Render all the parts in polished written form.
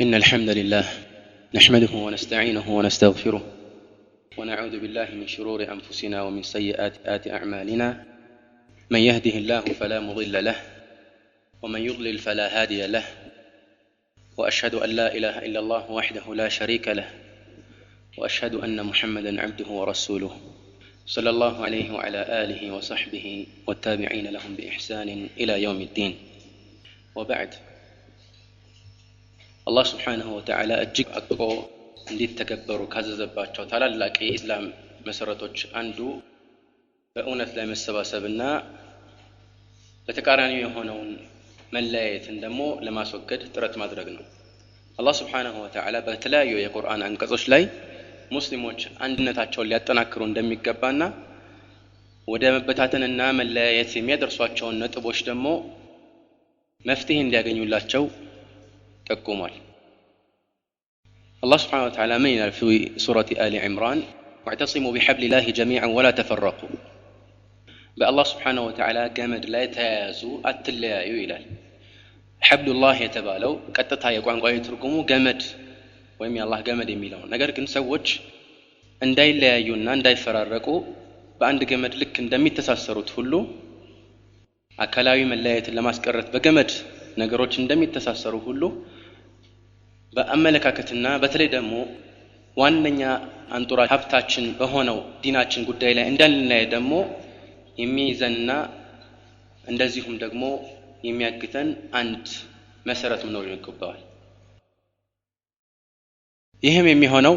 إن الحمد لله نحمده ونستعينه ونستغفره ونعوذ بالله من شرور أنفسنا ومن سيئات أعمالنا من يهده الله فلا مضل له ومن يضلل فلا هادي له وأشهد أن لا إله إلا الله وحده لا شريك له وأشهد أن محمدا عبده ورسوله صلى الله عليه وعلى آله وصحبه والتابعين لهم بإحسان إلى يوم الدين وبعد الله سبحانه وتعالى أجيك أكبر እንዴት ተከበሩ ካዘዘባቸው ታላላቅ የኢስላም መሰረቶች አንዱ በእውነት ላይ መሰባሰብና በተቃራኒው የሆነውን መለያየትን ደግሞ ለማስወገድ ጥረት ማድረግ ነው። አላህ Subhanahu Wa Ta'ala በተለያዩ የቁርአን አንቀጾች ላይ ሙስሊሞች አንድነታቸውን ሊያጠናክሩ እንደሚገባና ወደ መበታተንና መለያየት የሚያደርሷቸውን ነጥቦች ደግሞ መፍትሄ እንዲያገኙላቸው ጠቁሟል። الله سبحانه وتعالى من في سورة آل عمران واعتصموا بحبل الله جميعا ولا تفرقوا بالله سبحانه وتعالى جمد لا يتيازوا التليايو إلال حبل الله يتبالو قطتا يقوانقوا يترقموا جمد ويمي الله جمد يميلون نقر كن سوج انداي لايونا انداي فرارقوا بأند جمد لك اندامي تساسروا تفلوا أكلاوي من لايت اللي ما سكرت بجمد نقروش اندامي تساسروا فلوا በአመለካከትና በተለይ ደግሞ ዋነኛ አንጡራ ሀብታችን በሆነው ዲናችን ጉዳይ ላይ እንዳልናየ ደግሞ የሚይዘንና እንደዚሁም ደግሞ የሚያግተን አንድ መሰረት መኖር ይገባዋል። ይህም የሚሆነው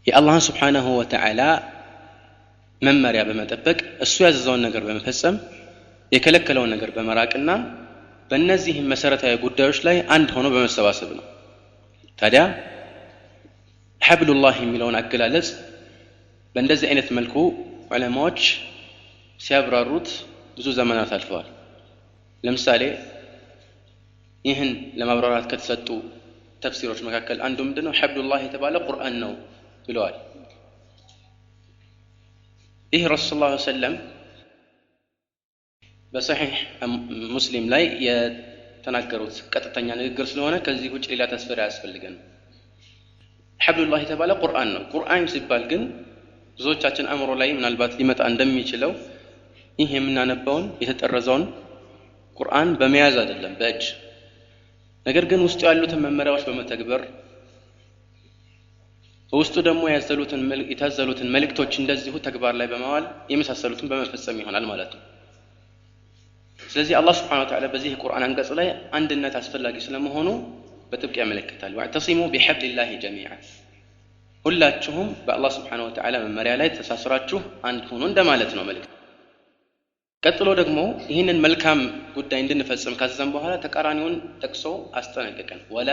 የአላህ Subhanahu Wa Ta'ala መመሪያ በመጠበቅ እሱ ያዘዘውን ነገር በመፈጸም የከለከለውን ነገር በመራቅና በእነዚህ መሰረታዊ ጉዳዮች ላይ አንድ ሆኖ በመሰባሰብ ነው። ታዲያ ሐብሉላህ የሚለውን አገላለጽ በእንደዚህ አይነት መልኩ ዑለማዎች ሲያብራሩት ብዙ ዘመናት አልፈዋል። ለምሳሌ ይህን ለማብራራት ከተሰጡ ተፍሲሮች መካከል አንዱ ምንድነው ሐብሉላህ የተባለ ቁርአን ነው ብለዋል። ይህ ረሱል ሰለላሁ ዐለይሂ ወሰለም በሰሒህ ሙስሊም ላይ የተናገሩት ቀጥተኛ ንግግር ስለሆነ ከዚህ ውጭ ሌላ ተስፈር ያስፈልገን። ሐብሉላህ የተባለ ቁርአን ነው። ቁርአን ሲባል ግን ብዙዎቻችን አእምሮ ላይ ምናልባት ሊመጣ እንደሚችለው ይህ የምናነባውን የተጠረዘውን ቁርአን በመያዝ አይደለም በእጅ ነገር ግን ውስጡ ያሉትን መመሪያዎች በመተግበር ውስጡ ደግሞ የታዘሉትን መልእክቶች እንደዚሁ ተግባር ላይ በማዋል የመሳሰሉትን በመፈጸም ይሆናል ማለት ነው። ስለዚህ አላህ Subhanahu Wa Ta'ala በዚህ ቁርአን አንቀጽ ላይ አንድነት አስፈላጊ ስለመሆኑ በጥብቅ ያመለክታል። ወአዕተሲሙ ቢሐብሊላሂ ጀሚዓን ሁላችሁም በአላህ Subhanahu Wa Ta'ala መመሪያ ላይ ተሳስራችሁ አንድ ሆኑ እንደማለት ነው መልእክት። ቀጥሎ ደግሞ ይህንን መልካም ጉዳይ እንድንፈጽም ካዘዘን በኋላ ተቃራኒውን ጠቅሶ አስጠነቀቀን። ወላ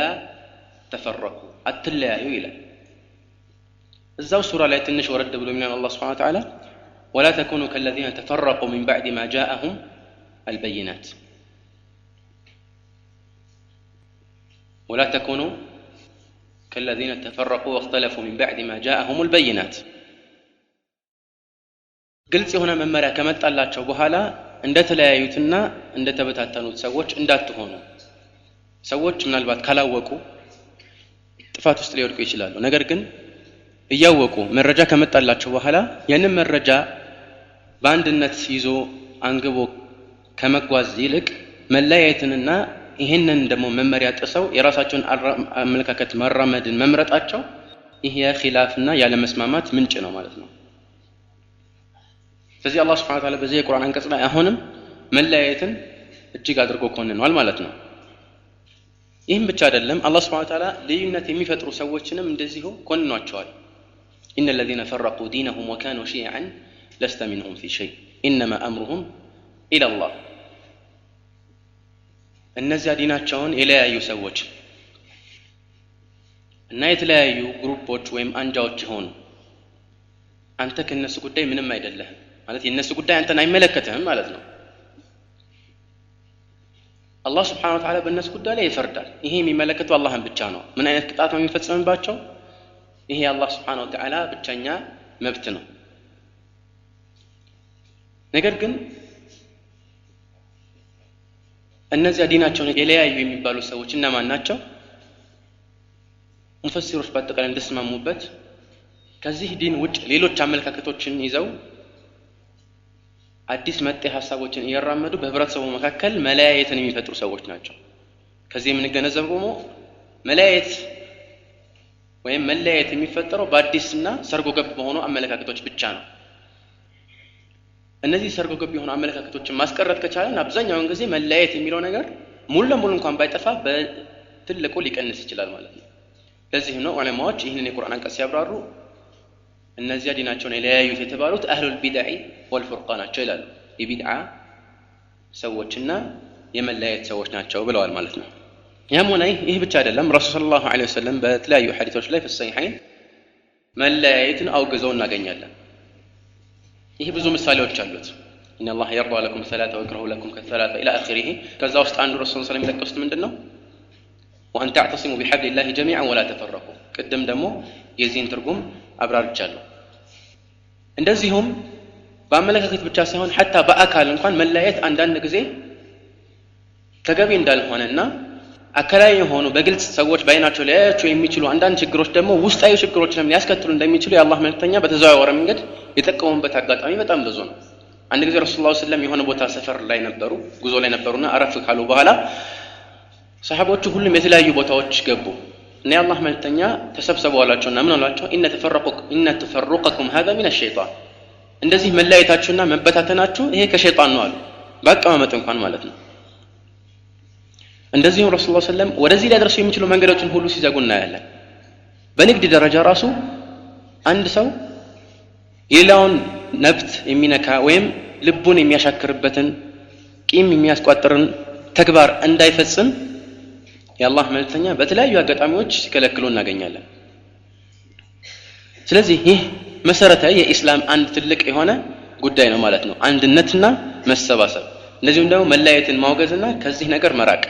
ተፈረቁ አትለያዩ ይላል። እዛው ሱራ ላይ ትንሽ ወረድ ብሎ የሚለን አላህ Subhanahu Wa Ta'ala ወላ ተኩኑ ከለዚነ ተፈረቁ ሚን ባዕድ ማ ጃአሁም البينات ولا تكونوا كالذين تفرقوا واختلفوا من بعد ما جاءهم البينات قلت هنا ممرا ከመጣላቸው በኋላ እንደተለያዩትና እንደተበታተኑት ሰዎች እንዳትሆኑ። ሰዎች ምናልባት ካላወቁ ጥፋት ውስጥ ሊወድቁ ይችላሉ። ነገር ግን እያወቁ መረጃ ከመጣላቸው በኋላ ያንን መረጃ በአንድነት ይዞ አንግቦ ከመጓዝ ይልቅ መለያየትንና ይሄንን ደግሞ መመሪያ ጥሰው የራሳቸውን አመለካከት መራመድን መምረጣቸው ይሄ ኺላፍና ያለ መስማማት ምንጭ ነው ማለት ነው። ስለዚህ አላህ Subhanahu Wa Ta'ala በዚህ የቁርአን አንቀጽ ላይ አሁንም መለያየትን እጅግ አድርጎ ኮንኗል ማለት ነው። ይህም ብቻ አይደለም አላህ Subhanahu Wa Ta'ala ልዩነት የሚፈጥሩ ሰዎችንም እንደዚሁ ኮንኗቸዋል። إن الذين فرقوا دينهم وكانوا شيعا لست منهم في شيء إنما أمرهم إلى الله እነዚያ ዲናቸውን የለያዩ ሰዎች እና የተለያዩ ግሩፖች ወይም አንጃዎች ሆኑ አንተ ከነሱ ጉዳይ ምንም አይደለህም ማለት የነሱ ጉዳይ አንተን አይመለከትህም ማለት ነው። አላህ Subhanahu Wa Ta'ala በእነሱ ጉዳይ ላይ ይፈርዳል። ይሄ የሚመለከተው አላህን ብቻ ነው። ምን አይነት ቅጣት ነው የሚፈጸምባቸው? ይሄ አላህ Subhanahu Wa Ta'ala ብቻኛ መብት ነው። ነገር ግን እነዚያ ዲናቸውን የለያዩ የሚባሉ ሰዎች እነማን ናቸው? ሙፈሲሮች በአጠቃላይ እንደተስማሙበት ከዚህ ዲን ውጭ ሌሎች አመለካከቶችን ይዘው አዲስ መጤ ሐሳቦችን እያራመዱ በህብረተሰቡ መካከል መለያየትን የሚፈጥሩ ሰዎች ናቸው። ከዚህ የምንገነዘበው ደግሞ መለያየት ወይም መለያየት የሚፈጠረው በአዲስና ሰርጎ ገብ በሆኑ አመለካከቶች ብቻ ነው። እነዚህ ሰርጎ ገብ የሆኑ አመለካከቶችን ማስቀረት ከቻለን አብዛኛውን ጊዜ መለያየት የሚለው ነገር ሙሉ ለሙሉ እንኳን ባይጠፋ በትልቁ ሊቀንስ ይችላል ማለት ነው። ለዚህም ነው ዑለማዎች ይህንን የቁርአን አንቀጽ ሲያብራሩ እነዚያ ዲናቸውን የለያዩት የተባሉት አህሉል ቢድዓ ወልፉርቃን ናቸው ይላሉ። የቢድዓ ሰዎችና የመለያየት ሰዎች ናቸው ብለዋል ማለት ነው። ያም ሆነ ይህ ብቻ አይደለም። ረሱል ሰለላሁ ዐለይሂ ወሰለም በተለያዩ ሐዲሶች ላይ ፍሰይሐይን መለያየትን አውግዘው እናገኛለን። ይህ ብዙ ምሳሌዎች አሉት። ኢነ አላህ የርዳ ለኩም ሰላተ ወይክረሁ ለኩም ከሰላተ ኢላ አኺሪህ። ከዛ ውስጥ አንዱ ረሱል ሰለላሁ ዐለይሂ ወሰለም የጠቀሱት ምንድነው? ወአን ተዕተሲሙ ቢሐብሊላሂ ጀሚዐን ወላ ተፈረቁ። ቅድም ደግሞ የዚህን ትርጉም አብራርቻለሁ። እንደዚሁም በአመለካከት ብቻ ሳይሆን ሐታ በአካል እንኳን መለያየት አንዳንድ ጊዜ ተገቢ እንዳልሆነና አካላዊ የሆኑ በግልጽ ሰዎች በአይናቸው ሊያያቸው የሚችሉ አንዳንድ ችግሮች ደግሞ ውስጣዊ ችግሮችንም ሊያስከትሉ እንደሚችሉ የአላህ መልእክተኛ በተዘዋወረ መንገድ የጠቀሙበት አጋጣሚ በጣም ብዙ ነው። አንድ ጊዜ ረሱል ሰለላሁ ዐለይሂ ወሰለም የሆነ ቦታ ሰፈር ላይ ነበሩ፣ ጉዞ ላይ ነበሩና አረፍ ካሉ በኋላ ሰሃቦቹ ሁሉም የተለያዩ ቦታዎች ገቡ እና የአላህ መልእክተኛ ተሰብሰቡ አሏቸውና ምን አሏቸው? ኢነ ተፈሩቀኩም هذا من الشيطان። እንደዚህ መለያየታችሁና መበታተናችሁ ይሄ ከሸይጣን ነው አሉ። በአቀማመጥ እንኳን ማለት ነው። እንደዚሁም ረሱል ሰለላሁ ዐለይሂ ወሰለም ወደዚህ ሊያደርሱ የሚችሉ መንገዶችን ሁሉ ሲዘጉ እናያለን። በንግድ ደረጃ ራሱ አንድ ሰው የሌላውን ነብት የሚነካ ወይም ልቡን የሚያሻክርበትን ቂም የሚያስቋጥርን ተግባር እንዳይፈጽም የአላህ መልእክተኛ በተለያዩ አጋጣሚዎች ሲከለክሉ እናገኛለን። ስለዚህ ይህ መሰረታዊ የኢስላም አንድ ትልቅ የሆነ ጉዳይ ነው ማለት ነው። አንድነትና መሰባሰብ፣ እንደዚሁም ደግሞ መለያየትን ማውገዝና ከዚህ ነገር መራቅ።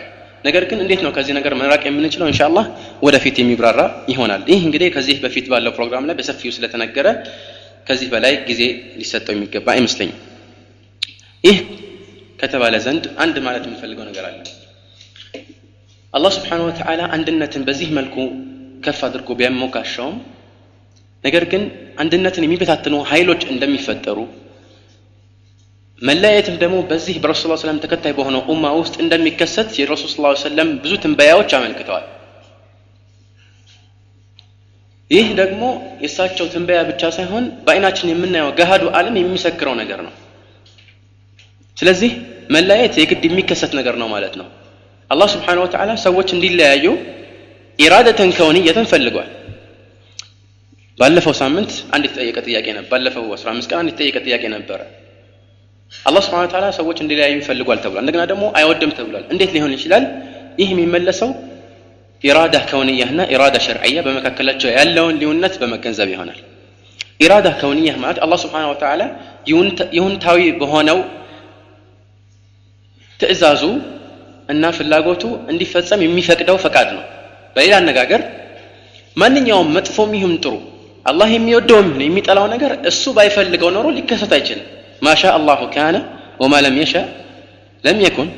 ነገር ግን እንዴት ነው ከዚህ ነገር መራቅ የምንችለው? ኢንሻአላህ ወደፊት የሚብራራ ይሆናል። ይህ እንግዲህ ከዚህ በፊት ባለው ፕሮግራም ላይ በሰፊው ስለተነገረ ከዚህ በላይ ጊዜ ሊሰጠው የሚገባ አይመስለኝም። ይህ ከተባለ ዘንድ አንድ ማለት የምፈልገው ነገር አለ። አላህ Subhanahu Wa Ta'ala አንድነትን በዚህ መልኩ ከፍ አድርጎ ቢያሞካሻውም ነገር ግን አንድነትን የሚበታተኑ ኃይሎች እንደሚፈጠሩ መለያየትም ደግሞ በዚህ በረሱል ሰለላሁ ዐለይሂ ወሰለም ተከታይ በሆነው ኡማ ውስጥ እንደሚከሰት የረሱል ሰለላሁ ዐለይሂ ወሰለም ብዙ ትንበያዎች አመልክተዋል። ይህ ደግሞ የእሳቸው ትንበያ ብቻ ሳይሆን በአይናችን የምናየው ገሃዱ ዓለም የሚመሰክረው ነገር ነው። ስለዚህ መለያየት የግድ የሚከሰት ነገር ነው ማለት ነው። አላህ Subhanahu Wa Ta'ala ሰዎች እንዲለያዩ ኢራደተን ከውንየተን ፈልጓል። ባለፈው ሳምንት አንድ የተጠየቀ ጥያቄ ነበር። ባለፈው 15 ቀን አንድ የተጠየቀ ጥያቄ ነበር። አላህ Subhanahu Wa Ta'ala ሰዎች እንዲለያዩ ፈልጓል ተብሏል። እንደገና ደግሞ አይወድም ተብሏል። እንዴት ሊሆን ይችላል? ይህ የሚመለሰው ኢራዳ ከውንያህና ኢራዳ ሸርዕያ በመካከላቸው ያለውን ልዩነት በመገንዘብ ይሆናል። ኢራዳ ከውንያህ ማለት አላህ Subhanahu Wa Ta'ala ይሁንታዊ በሆነው ትዕዛዙ እና ፍላጎቱ እንዲፈጸም የሚፈቅደው ፈቃድ ነው። በሌላ አነጋገር ማንኛውም መጥፎም ይሁን ጥሩ አላህ የሚወደውም ይሁን የሚጠላው ነገር እሱ ባይፈልገው ኖሮ ሊከሰት አይችልም። ማሻ አላሁ ካነ ወማ ለም የሻ ለም የኩን።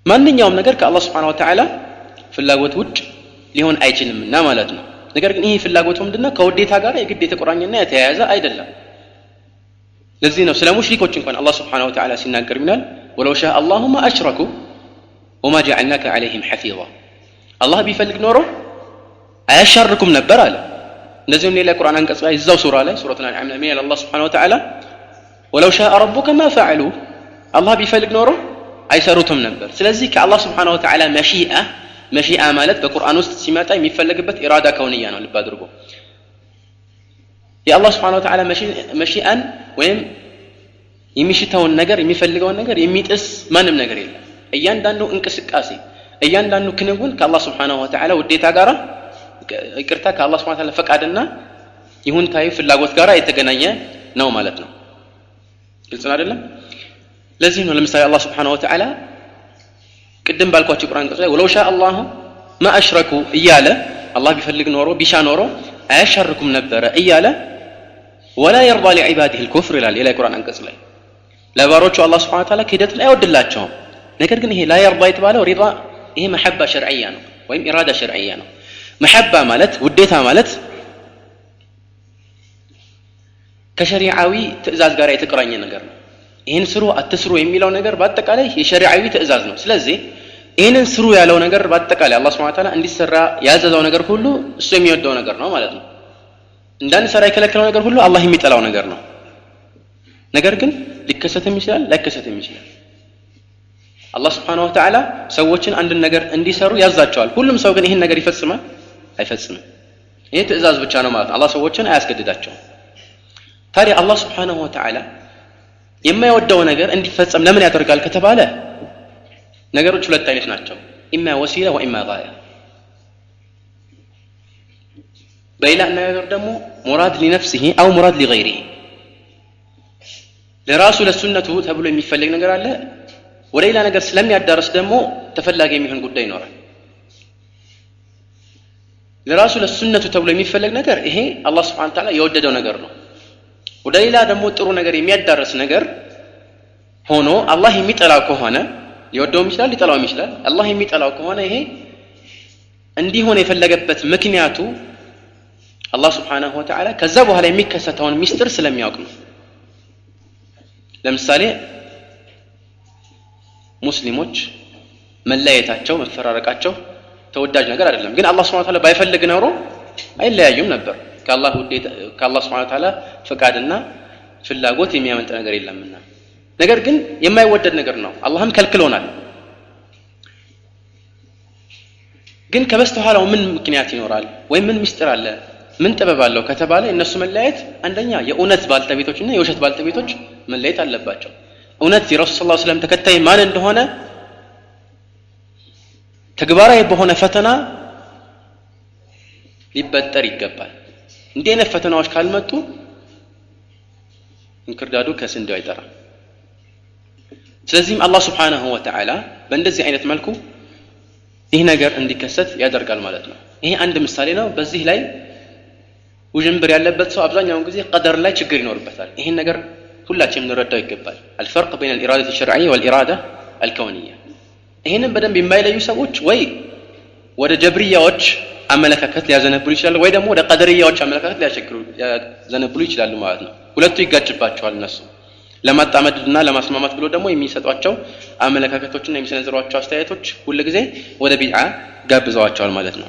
ማንኛውም ነገር ከአላህ Subhanahu Wa Ta'ala ፍላጎት ውጭ ሊሆን አይችልምና ማለት ነው። ነገር ግን ይህ ፍላጎቱ ምንድነው? ከውዴታ ጋር የግድ የተቆራኘና የተያያዘ አይደለም። ለዚህ ነው ስለ ሙሽሪኮች እንኳን አላህ Subhanahu Wa Ta'ala ሲናገር ይላል ወለው ሻ አላሁ ማ አሽረኩ ወማ ጀዐልናከ ዐለይሂም ሐፊዛ። አላህ ቢፈልግ ኖሮ አያሻርኩም ነበር አለ። እንደዚሁም ሌላ ቁርአን አንቀጽ ላይ እዛው ሱራ ላይ ሱረቱል አንዓም ላይ አላህ Subhanahu Wa Ta'ala ወለው ሻ ረቡከ ማ ፈዐሉ፣ አላህ ቢፈልግ ኖሮ አይሰሩትም ነበር። ስለዚህ ከአላህ Subhanahu Wa Ta'ala መሺአ ማለት በቁርአን ውስጥ ሲመጣ የሚፈለግበት ኢራዳ ከውንያ ነው። ልብ አድርጎ የአላህ Subhanahu Wa Ta'ala መሺአን ወይም የሚሽተውን ነገር የሚፈልገውን ነገር የሚጥስ ማንም ነገር የለም። እያንዳንዱ እንቅስቃሴ እያንዳንዱ ክንውን ከአላህ Subhanahu Wa Ta'ala ውዴታ ጋር ይቅርታ ከአላህ Subhanahu Wa Ta'ala ፈቃድና ይሁንታዊ ፍላጎት ጋር የተገናኘ ነው ማለት ነው። ግልጽ ነው አይደለም? ለዚህ ነው ለምሳሌ አላህ Subhanahu Wa Ta'ala ቅድም ባልኳችሁ ቁርአን አንቀጽ ላይ ወለው ሻ አላሁ ማ አሽረኩ እያለ አላህ ቢፈልግ ኖሮ ቢሻ ኖሮ አያሻርኩም ነበረ እያለ ወላ የርዳ ለዒባዲሂ الكفر ይላል ሌላ ቁርአን አንቀጽ ላይ። ለባሮቹ አላህ Subhanahu Wa Ta'ala ክህደትን አይወድላቸውም። ነገር ግን ይሄ ላ የርዳ የተባለው ሪዳ ይሄ መሐባ ሸርዕያ ነው ወይም ኢራዳ ሸርዕያ ነው። መሐባ ማለት ውዴታ ማለት ከሸሪዓዊ ትእዛዝ ጋር የተቆራኘ ነገር ነው። ይሄን ስሩ አትስሩ የሚለው ነገር በአጠቃላይ የሸሪዓዊ ትእዛዝ ነው። ስለዚህ ይሄንን ስሩ ያለው ነገር በአጠቃላይ አላህ Subhanahu Wa Ta'ala እንዲሰራ ያዘዘው ነገር ሁሉ እሱ የሚወደው ነገር ነው ማለት ነው። እንዳንሰራ የከለከለው ነገር ሁሉ አላህ የሚጠላው ነገር ነው። ነገር ግን ሊከሰትም ይችላል ላይከሰትም ይችላል። አላህ Subhanahu Wa Ta'ala ሰዎችን አንድ ነገር እንዲሰሩ ያዛቸዋል። ሁሉም ሰው ግን ይሄን ነገር ይፈጽማል አይፈጽምም። ይሄ ትእዛዝ ብቻ ነው ማለት ነው። አላህ ሰዎችን አያስገድዳቸውም። ታዲያ አላህ Subhanahu Wa Ta'ala የማይወደው ነገር እንዲፈጸም ለምን ያደርጋል ከተባለ ነገሮች ሁለት አይነት ናቸው። ኢማ ወሲላ ወኢማ ጋያ። በሌላ ነገር ደግሞ ሙራድ ለነፍሲሂ አው ሙራድ ለገይሪሂ። ለራሱ ለሱነቱ ተብሎ የሚፈልግ ነገር አለ። ወደ ሌላ ነገር ስለሚያዳርስ ደግሞ ተፈላጊ የሚሆን ጉዳይ ይኖራል። ለራሱ ለሱነቱ ተብሎ የሚፈልግ ነገር ይሄ አላህ Subhanahu Wa Ta'ala የወደደው ነገር ነው። ወደ ሌላ ደግሞ ጥሩ ነገር የሚያዳርስ ነገር ሆኖ አላህ የሚጠላው ከሆነ ሊወደውም ይችላል ሊጠላውም ይችላል። አላህ የሚጠላው ከሆነ ይሄ እንዲሆን የፈለገበት ምክንያቱ አላህ Subhanahu Wa Ta'ala ከዛ በኋላ የሚከሰተውን ሚስጥር ስለሚያውቅ ነው። ለምሳሌ ሙስሊሞች መለያየታቸው መፈራረቃቸው ተወዳጅ ነገር አይደለም። ግን አላህ Subhanahu Wa Ta'ala ባይፈልግ ኖሮ አይለያዩም ነበር። ከአላህ Subhanahu Wa Ta'ala ፈቃድና ፍላጎት የሚያመልጥ ነገር የለምና። ነገር ግን የማይወደድ ነገር ነው። አላህም ከልክሎናል። ግን ከበስተኋላው ምን ምክንያት ይኖራል ወይ ምን ሚስጥር አለ ምን ጥበብ አለው ከተባለ እነሱ መለያየት አንደኛ የእውነት ባልተቤቶችና የውሸት ባልተቤቶች መለያየት አለባቸው። እውነት የረሱል ሰለላሁ ዐለይሂ ወሰለም ተከታይ ማን እንደሆነ ተግባራዊ በሆነ ፈተና ሊበጠር ይገባል። እንዲህ አይነት ፈተናዎች ካልመጡ እንክርዳዱ ከስንዴው አይጠራም። ስለዚህም አላህ Subhanahu Wa Ta'ala በእንደዚህ አይነት መልኩ ይህ ነገር እንዲከሰት ያደርጋል ማለት ነው። ይሄ አንድ ምሳሌ ነው። በዚህ ላይ ውዥንብር ያለበት ሰው አብዛኛውን ጊዜ ቀደር ላይ ችግር ይኖርበታል። ይሄን ነገር ሁላችንም እንረዳው ይገባል። الفرق بين الإرادة الشرعية والإرادة الكونية። ይሄንን በደንብ የማይለዩ ሰዎች ወይ ወደ ጀብሪያዎች አመለካከት ሊያዘነብሉ ይችላሉ ወይ ደግሞ ወደ ቀደርያዎች አመለካከት ሊያዘነብሉ ይችላሉ ማለት ነው። ሁለቱ ይጋጭባቸዋል። እነሱ ለማጣመድና ለማስማማት ብሎ ደግሞ የሚሰጧቸው አመለካከቶችና የሚሰነዝሯቸው አስተያየቶች ሁሉ ጊዜ ወደ ቢድዓ ጋብዘዋቸዋል ማለት ነው።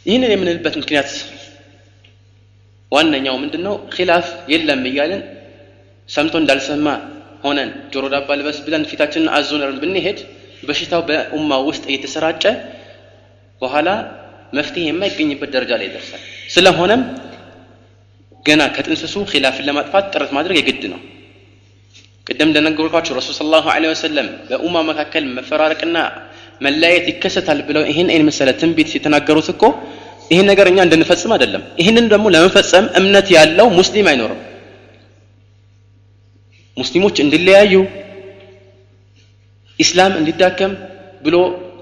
ይህንን የምንልበት ምክንያት ዋነኛው ምንድነው? ኺላፍ የለም እያልን ሰምቶ እንዳልሰማ ሆነን ጆሮ ዳባ ልበስ ብለን ፊታችንን አዙረን ብንሄድ በሽታው በኡማ ውስጥ እየተሰራጨ በኋላ መፍትሄ የማይገኝበት ደረጃ ላይ ይደርሳል። ስለሆነም ገና ከጥንስሱ ኺላፍን ለማጥፋት ጥረት ማድረግ የግድ ነው። ቀደም እንደነገርኳችሁ ረሱል ሰለላሁ ዐለይሂ ወሰለም በኡማ መካከል መፈራረቅና መለያየት ይከሰታል ብለው ይሄን መሰለ ትንቢት ሲተናገሩት እኮ ይሄን ነገር እኛ እንድንፈጽም አይደለም። ይሄንን ደግሞ ለመፈጸም እምነት ያለው ሙስሊም አይኖርም። ሙስሊሞች እንዲለያዩ ኢስላም እንዲዳከም ብሎ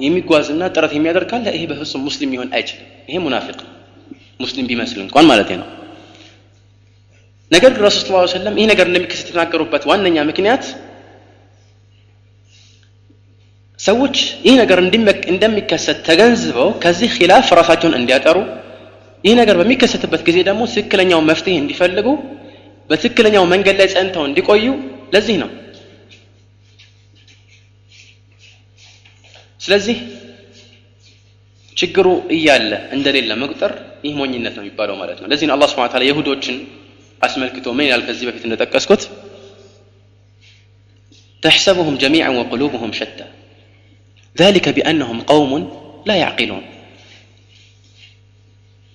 የሚጓዝና ጥረት የሚያደርግ ካለ ይሄ በፍጹም ሙስሊም ሊሆን አይችልም። ይሄ ሙናፊቅ ሙስሊም ቢመስል እንኳን ማለት ነው። ነገር ግን ረሱል ሰለላሁ ዐለይሂ ወሰለም ይሄ ነገር እንደሚከሰት የተናገሩበት ዋነኛ ምክንያት ሰዎች ይሄ ነገር እንደሚከሰት ተገንዝበው ከዚህ ኺላፍ ራሳቸውን እንዲያጠሩ ይሄ ነገር በሚከሰትበት ጊዜ ደግሞ ትክክለኛው መፍትሄ እንዲፈልጉ በትክክለኛው መንገድ ላይ ጸንተው እንዲቆዩ ለዚህ ነው። ስለዚህ ችግሩ እያለ እንደሌለ መቁጠር ይህ ሞኝነት ነው የሚባለው ማለት ነው። ለዚህ ነው አላህ Subhanahu Wa Ta'ala ይሁዶችን አስመልክቶ ምን ይላል? ከዚህ በፊት እንደጠቀስኩት تحسبهم جميعا وقلوبهم شتى ذلك بأنهم قوم لا يعقلون።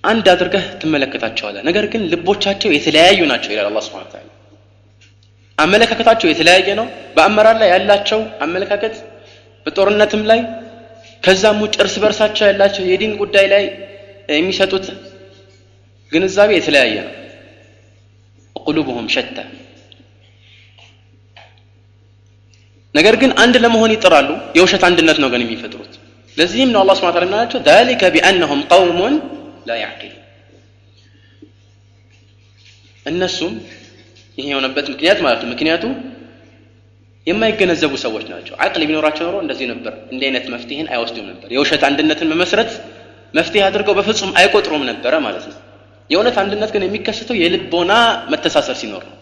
አንድ አድርገህ ትመለከታቸዋለህ፣ ነገር ግን ልቦቻቸው የተለያዩ ናቸው ይላል አላህ Subhanahu Wa Ta'ala። አመለካከታቸው የተለያየ ነው። በአመራር ላይ ያላቸው አመለካከት በጦርነትም ላይ ከዛም ውጭ እርስ በርሳቸው ያላቸው የዲን ጉዳይ ላይ የሚሰጡት ግንዛቤ የተለያየ ነው። قلوبهم شتى ነገር ግን አንድ ለመሆን ይጥራሉ። የውሸት አንድነት ነው ግን የሚፈጥሩት። ለዚህም ነው አላህ Subhanahu Wa Ta'ala ያላቸው ذلك بأنهم قوم لا يعقلون። እነሱም ይሄ የሆነበት ምክንያት ማለት ነው ምክንያቱ የማይገነዘቡ ሰዎች ናቸው። አቅል ቢኖራቸው ኖሮ እንደዚህ ነበር፣ እንዲህ አይነት መፍትሄን አይወስዱም ነበር። የውሸት አንድነትን መመስረት መፍትሄ አድርገው በፍጹም አይቆጥሩም ነበር ማለት ነው። የእውነት አንድነት ግን የሚከሰተው የልቦና መተሳሰር ሲኖር ነው።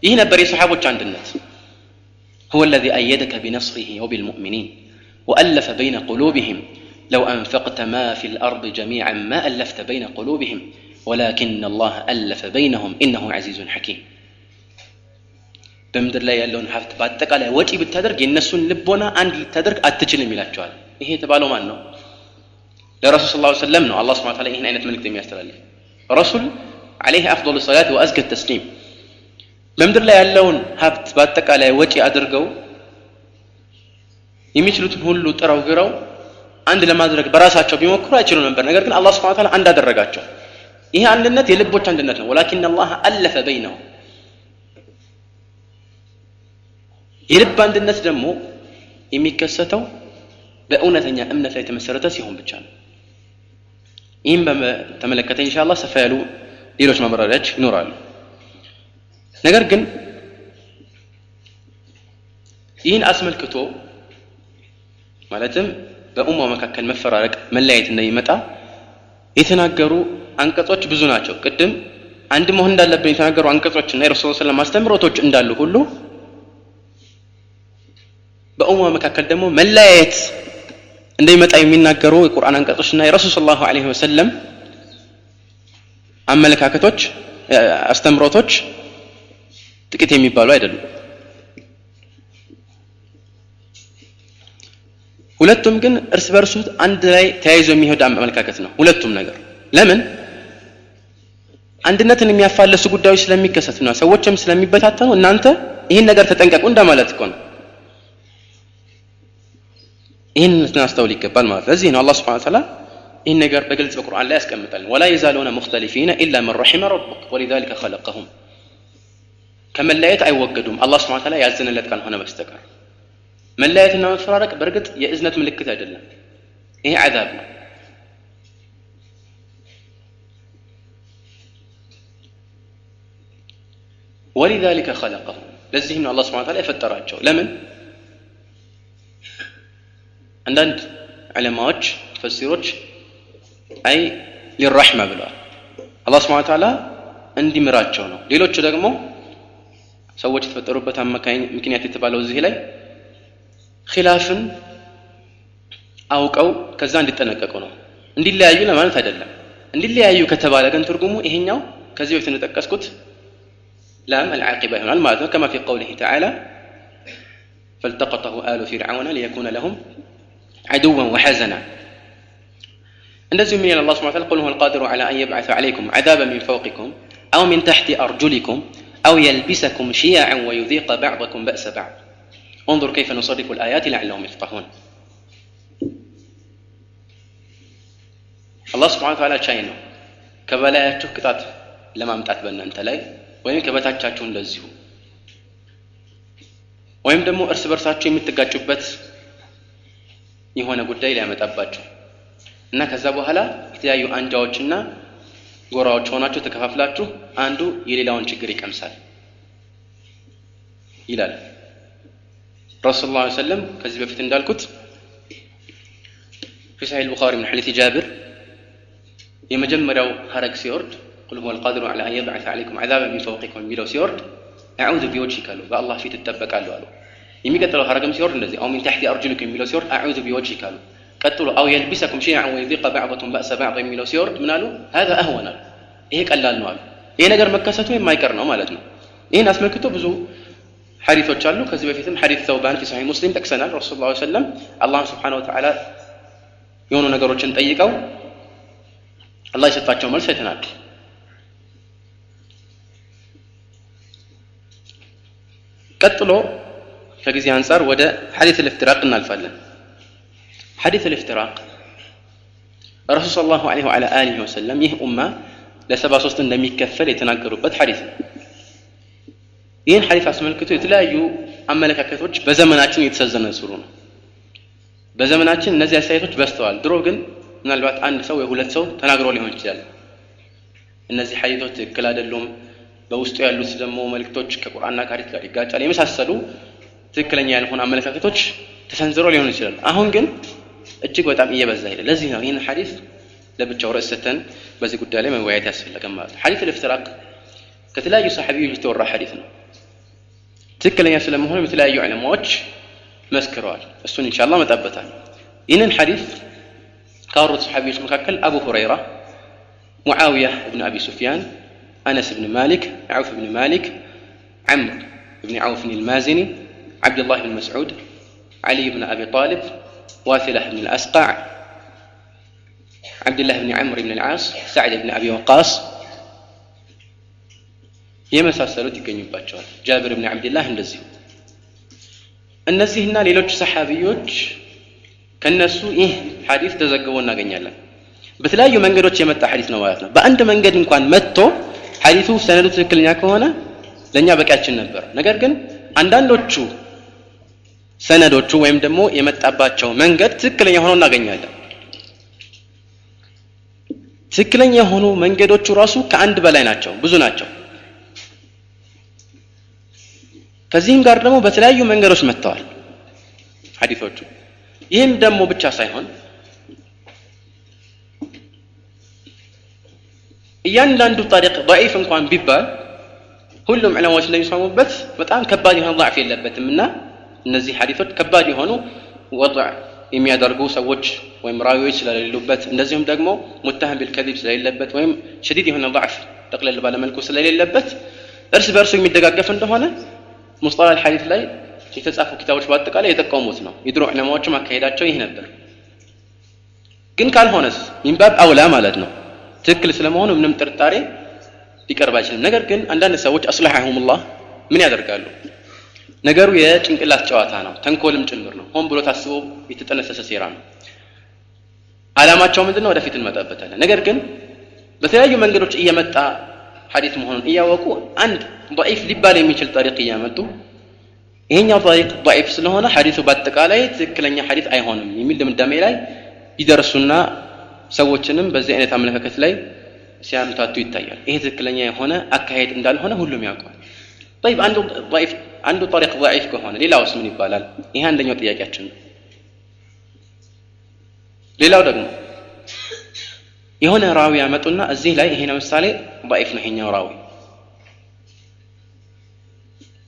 ይህ ነበር የሱሐቦች አንድነት። هو الذي أيدك بنصره وبالمؤمنين وألف بين قلوبهم لو أنفقت ما في الأرض جميعا ما ألفت بين قلوبهم ولكن الله ألف بينهم إنه عزيز حكيم በምድር ላይ ያለውን ሀብት በአጠቃላይ ወጪ ብታደርግ የነሱን ልቦና አንድ ልታደርግ አትችልም ይላቸዋል። ይሄ የተባለው ማን ነው? ለረሱል ሰለላሁ ዐለይሂ ወሰለም ነው። አላህ ሱብሓነሁ ወተዓላ ይህን አይነት መልእክት የሚያስተላልፍ ረሱል ዐለይሂ አፍዶሉ ሰላት ወአዝከ ተስሊም በምድር ላይ ያለውን ሀብት በአጠቃላይ ወጪ አድርገው የሚችሉትን ሁሉ ጥረው ግረው አንድ ለማድረግ በራሳቸው ቢሞክሩ አይችሉም ነበር። ነገር ግን አላህ ሱብሓነሁ ወተዓላ አንድ አደረጋቸው። ይሄ አንድነት የልቦች አንድነት ነው። ወላኪን አላህ አለፈ በይነሁም የልብ አንድነት ደግሞ የሚከሰተው በእውነተኛ እምነት ላይ የተመሰረተ ሲሆን ብቻ ነው። ይህም በተመለከተ ኢንሻአላህ ሰፋ ያሉ ሌሎች ማብራሪያዎች ይኖራሉ። ነገር ግን ይህን አስመልክቶ ማለትም በኡማው መካከል መፈራረቅ መለያየት እንደሚመጣ የተናገሩ አንቀጾች ብዙ ናቸው። ቅድም አንድ መሆን እንዳለብን የተናገሩ አንቀጾችና የረሱል ሰለላሁ ዐለይሂ ወሰለም ማስተምሮቶች እንዳሉ ሁሉ በኡማው መካከል ደግሞ መለያየት እንደሚመጣ የሚናገሩ የቁርአን አንቀጾችና የረሱል ሰለላሁ ዐለይሂ ወሰለም አመለካከቶች አስተምሮቶች ጥቂት የሚባሉ አይደሉም። ሁለቱም ግን እርስ በርሱ አንድ ላይ ተያይዞ የሚሄድ አመለካከት ነው። ሁለቱም ነገር ለምን አንድነትን የሚያፋለሱ ጉዳዮች ስለሚከሰቱና ሰዎችም ስለሚበታተኑ እናንተ ይህን ነገር ተጠንቀቁ እንደማለት እኮ ነው። ይህን ልናስተውል ይገባል ማለት ነው። ለዚህ ነው አላህ ሱብሓነሁ ወተዓላ ይህን ነገር በግልጽ በቁርአን ላይ ያስቀምጣል። ወላ የዛሉነ ሙኽተሊፊነ ኢላ መን ረሒመ ረቡክ ወሊዛሊከ ኸለቀሁም ከመለያየት አይወገዱም አላህ ሱብሓነሁ ወተዓላ ያዘነለት ካልሆነ በስተቀር። መለያየትና መፈራረቅ በእርግጥ የእዝነት ምልክት አይደለም፣ ይሄ ዐዛብ ነው። ወሊዛሊከ ኸለቀሁም ለዚህም ነው አላህ ሱብሓነሁ ወተዓላ የፈጠራቸው። ለምን አንዳንድ ዑለማዎች ተፈሲሮች አይ ሊረሕማ ብለዋል፣ አላህ ሱብሓነሁ ወተዓላ እንዲምራቸው ነው። ሌሎቹ ደግሞ ሰዎች የተፈጠሩበት ምክንያት የተባለው እዚህ ላይ ኺላፍን አውቀው ከዛ እንዲጠነቀቁ ነው፣ እንዲለያዩ ለማለት አይደለም። እንዲለያዩ ከተባለ ግን ትርጉሙ ይሄኛው ከዚህ በፊት እንደጠቀስኩት ላም አልዓቂባ ይሆናል ማለት ነው። ከማ ፊ ቀውሊሂ ተዓላ فالتقطه آل فرعون ليكون لهم عدوا وحزنا እንደዚህ ምን ይላል አላህ ሱብሓነሁ ወተዓላ قل هو القادر على أن يبعث عليكم عذابا من فوقكم أو من تحت أرجلكم أو يلبسكم شيعا ويذيق بعضكم بأس بعض انظر كيف نصرف الآيات لعلهم يفقهون الله سبحانه وتعالى ቻይ ነው ከበላያችሁ ቅጣት ለማምጣት በእናንተ ላይ ወይም ከበታቻችሁ እንደዚሁ ወይም ደግሞ እርስ በርሳችሁ የምትጋጩበት የሆነ ጉዳይ ሊያመጣባችሁ እና ከዛ በኋላ የተለያዩ አንጃዎችና ጎራዎች ሆናችሁ ተከፋፍላችሁ አንዱ የሌላውን ችግር ይቀምሳል ይላል ረሱል ሰለላሁ ዐለይሂ ወሰለም። ከዚህ በፊት እንዳልኩት في صحيح البخاري من حديث جابر የመጀመሪያው ሐረግ ሲወርድ قل هو القادر على أن يبعث عليكم عذابا من فوقكم የሚለው ሲወርድ أعوذ بوجهك አሉ በአላህ ፊት እጠበቃለሁ አሉ። የሚቀጥለው ሐረግም ሲወርድ እንደዚህ أو من تحت أرجلكم የሚለው ሲወርድ أعوذ بوجهك አሉ። ቀጥሎ أو يلبسكم شيعا ويذيق بعضكم بأس بعض የሚለው ሲወርድ ምን አሉ? هذا أهون አሉ። ይሄ ቀላል ነው አሉ። ይሄ ነገር መከሰቱ የማይቀር ነው ማለት ነው። ይሄን አስመልክቶ ብዙ ሐዲሶች አሉ። ከዚህ በፊትም ሐዲስ ተውባን في صحيح مسلم ጠቅሰናል። ረሱል ሰለላሁ ዐለይሂ ወሰለም አላህ ሱብሓነሁ ወተዓላ የሆኑ ነገሮችን ጠይቀው አላህ የሰጣቸው መልስ አይተናል። ቀጥሎ ከጊዜ አንፃር ወደ ሐዲስ الإفتراق እናልፋለን። ሐዲስ الإفتراق ረሱል ሰለላሁ ዐለይሂ ወአሊሂ ወሰለም ይህ ኡማ ለ73 እንደሚከፈል የተናገሩበት ሐዲስ ነው። ይህን ሐዲስ አስመልክቶ የተለያዩ አመለካከቶች በዘመናችን እየተሰነዘሩ ነው። በዘመናችን እነዚህ አስተያየቶች በዝተዋል። ድሮ ግን ምናልባት አንድ ሰው ወይ ሁለት ሰው ተናግሮ ሊሆን ይችላል እነዚህ ሐዲሶች ትክክል አይደሉም፣ በውስጡ ያሉት ደግሞ መልእክቶች ከቁርአንና ከሐዲስ ጋር ይጋጫል የመሳሰሉ ትክክለኛ ያልሆኑ አመለካከቶች ተሰንዝሮ ሊሆን ይችላል። አሁን ግን እጅግ በጣም እየበዛ ሄደ። ለዚህ ነው ይህን ሐዲስ ለብቻው ርዕሰተን በዚህ ጉዳይ ላይ መወያየት ያስፈልጋል ማለት ነው። ሐዲስ الإفتراق ከተለያዩ ሰሃቢዎች የተወራ ሐዲስ ነው። ትክክለኛ ስለመሆኑ የተለያዩ ዑለማዎች መስክረዋል። እሱን ኢንሻአላህ መጣበታል። ይህንን ሐዲስ ካወሩት ሰሃቢዎች መካከል አቡ ሁረይራ፣ ሙዓዊያ ኢብኑ አቢ ሱፊያን፣ አነስ ኢብኑ ማሊክ፣ ዐውፍ ኢብኑ ማሊክ፣ ዐምር ኢብኑ ዐውፍ አልማዚኒ፣ ዐብዱላህ ኢብኑ መስዑድ፣ علي بن أبي طالب، واثلة بن الأسقع، عبد الله بن عمرو بن العاص، سعد بن أبي وقاص የመሳሰሉት ይገኙባቸዋል። ጃብር ብን አብዱላህ እንደዚህ እነዚህና ሌሎች ሰሃቢዎች ከነሱ ይህ ሐዲስ ተዘግቦ እናገኛለን። በተለያዩ መንገዶች የመጣ ሐዲስ ነው ማለት ነው። በአንድ መንገድ እንኳን መጥቶ ሐዲሱ ሰነዱ ትክክለኛ ከሆነ ለኛ በቂያችን ነበር። ነገር ግን አንዳንዶቹ ሰነዶቹ ወይም ደግሞ የመጣባቸው መንገድ ትክክለኛ ሆኖ እናገኛለን። ትክክለኛ የሆኑ መንገዶቹ ራሱ ከአንድ በላይ ናቸው፣ ብዙ ናቸው። ከዚህም ጋር ደግሞ በተለያዩ መንገዶች መጥተዋል ሐዲሶቹ። ይህም ደግሞ ብቻ ሳይሆን እያንዳንዱ طريق ضعيف እንኳን ቢባል ሁሉም ዑለማዎች እንደሚስማሙበት በጣም ከባድ የሆነ ضعፍ የለበትምና እነዚህ ሐዲሶች ከባድ የሆኑ ወضع የሚያደርጉ ሰዎች ወይም ራዊዎች ስለሌሉበት እንደዚሁም ደግሞ ሙተهم بالكذب ስለሌለበት ወይም شديد የሆነ ضعፍ ጠቅለል ባለ መልኩ ስለሌለበት እርስ በርሱ የሚደጋገፍ እንደሆነ ሙስጠላህ الحديث ላይ የተጻፉ ኪታቦች በአጠቃላይ የጠቀሙት ነው። የድሮ ዑለማዎች ማካሄዳቸው ይህ ነበር። ግን ካልሆነስ ሚንባብ አውላ ማለት ነው። ትክክል ስለመሆኑ ምንም ጥርጣሬ ሊቀርብ አይችልም። ነገር ግን አንዳንድ ሰዎች አስለሐሁሙላህ ምን ያደርጋሉ? ነገሩ የጭንቅላት ጨዋታ ነው፣ ተንኮልም ጭምር ነው። ሆን ብሎ ታስቦ የተጠነሰሰ ሴራ ነው። ዓላማቸው ምንድነው? ወደፊት እንመጣበታለን። ነገር ግን በተለያዩ መንገዶች እየመጣ ሐዲስ መሆኑን እያወቁ አንድ ضعيف ሊባል የሚችል طريق እያመጡ ይሄኛው طريق ضعيف ስለሆነ ሐዲሱ በአጠቃላይ ትክክለኛ ሐዲስ አይሆንም የሚል ድምዳሜ ላይ ይደርሱና ሰዎችንም በዚህ አይነት አመለካከት ላይ ሲያምታቱ ይታያል። ይሄ ትክክለኛ የሆነ አካሄድ እንዳልሆነ ሁሉም ያውቃል። طيب አንዱ طريق ضعيف ከሆነ ሌላውስ ምን ይባላል? ይሄ አንደኛው ጥያቄያችን ነው። ሌላው ደግሞ የሆነ ራዊ ያመጡና እዚህ ላይ ይሄ ለምሳሌ ضعيف ነው ይሄኛው ራዊ።